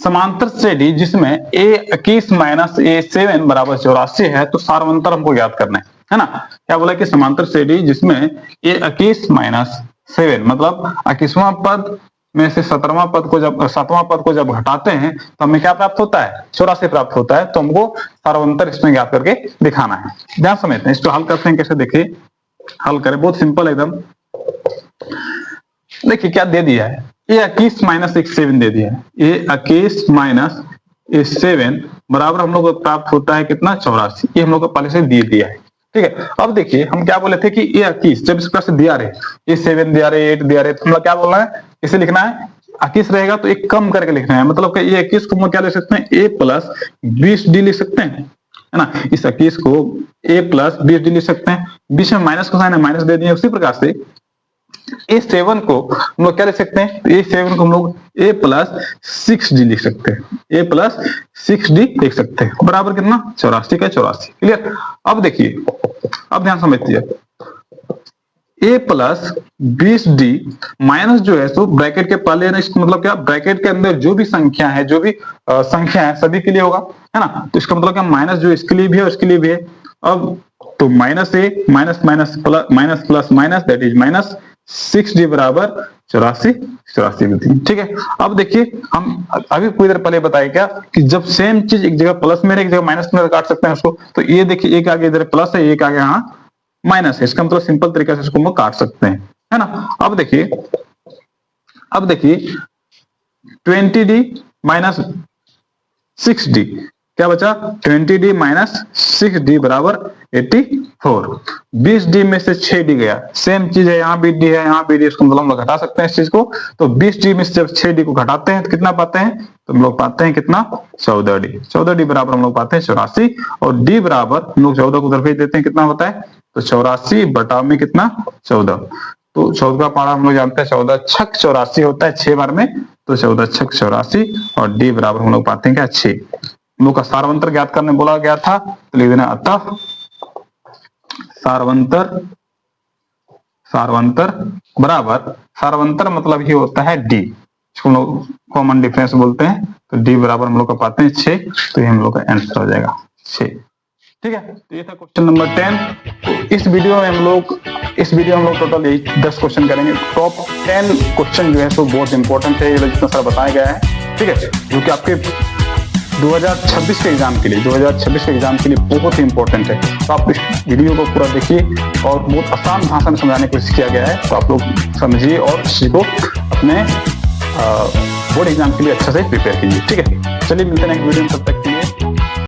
समांतर श्रेणी जिसमें a21 माइनस a7 बराबर 84 है तो सार्वंतर हमको ज्ञात करना है ना। क्या बोला कि समांतर श्रेणी जिसमें a21 माइनस 7 मतलब 21वां पद में से 7वां पद को जब घटाते हैं तो हमें क्या प्राप्त होता है, 84 प्राप्त होता है। तो हमको सार्वंतर इसमें ज्ञात करके दिखाना है। ध्यान समझते हैं, इसको हल करते हैं कैसे, देखिए हल करें, बहुत सिंपल एकदम। देखिए क्या दे दिया है, a21 माइनस 7 दे दिया है, a21 माइनस 7 बराबर हम लोग को प्राप्त होता है कितना, 84। ये हम लोग को पहले से दे दिया है। ठीक है, अब देखिए हम क्या बोले थे कि a21 जब इस प्रकार से दिया रहे, ये 7 दिया रहे, 8 दिया रहे, तो हम लोग क्या बोलना है, इसे लिखना है 21 रहेगा तो एक कम करके लिखना है। मतलब कि ये 21 को हम क्या लिख सकते हैं, a प्लस 20d लिख सकते हैं, है ना। इस 21 को a प्लस 20d लिख सकते हैं, बीच में माइनस का साइन है, माइनस दे दिए। उसी प्रकार से a7 को हम लोग क्या लिख सकते हैं, a7 को हम लोग a प्लस 6d लिख सकते हैं, a प्लस 6d लिख सकते हैं, बराबर कितना, 84 का 84। क्लियर। अब देखिए, अब ध्यान समझिए, a प्लस 20d माइनस जो है सो ब्रैकेट के पहले ना, इसका मतलब क्या, ब्रैकेट के अंदर जो भी संख्या है, जो भी संख्या है सभी के लिए होगा, है ना। तो इसका मतलब क्या, माइनस जो इसके लिए भी है उसके लिए भी है। अब तो minus a minus minus plus minus that is minus 6d बराबर 84 होती। ठीक है, अब देखिए हम अभी कुछ देर पहले बताया क्या कि जब सेम चीज एक जगह प्लस में एक जगह माइनस में काट सकते हैं उसको, तो ये देखिए एक आगे इधर प्लस है, एक आगे यहाँ माइनस है, इसका मतलब सिंपल तरीके से इसको हम लोग काट सकते हैं, है ना। अब देखिए 20d माइनस 6d क्या बचा, 20d माइनस 6d बराबर 84। 20d में से 6d गया, सेम चीज है, यहाँ भी d है, यहाँ भी d, इसको मतलब हम लोग घटा सकते हैं इस चीज को। तो 20d में से जब 6d को घटाते हैं तो कितना पाते हैं, तो हम लोग पाते हैं कितना, 14d। 14d बराबर हम लोग पाते हैं 84 और d बराबर हम लोग 14 को उधर भेज देते हैं, कितना होता है, तो 84 बटा में कितना, 14। तो 14 का पारा हम लोग जानते हैं 14 छक 84 होता है 6 बार में, तो 14 छक 84 और d बराबर हम लोग पाते हैं क्या, 6। हम लोग का सार्वंतर ज्ञात करने बोला गया था, तो लिख देना अतः सार्वंतर बराबर, सार्वंतर मतलब ही होता है d, इसको हम लोग कॉमन डिफरेंस बोलते हैं। तो d बराबर हम लोग का पाते हैं 6, तो ये हम लोग का आंसर हो जाएगा 6। ठीक है, तो ये था क्वेश्चन नंबर 10। तो इस वीडियो में हम लोग टोटल 10 क्वेश्चन करेंगे। टॉप 10 क्वेश्चन जो है सो बहुत इंपॉर्टेंट है, ये जितना सारा बताया गया है। ठीक है, जो कि आपके 2026 के एग्जाम के लिए बहुत ही इंपॉर्टेंट है। तो आप इस वीडियो को पूरा देखिए और बहुत आसान भाषा में समझाने की कोशिश किया गया है, तो आप लोग समझिए और इसी को अपने बोर्ड एग्जाम के लिए अच्छे से प्रिपेयर कीजिए। ठीक है, चलिए मिलते हैं नेक्स्ट वीडियो में, तब तक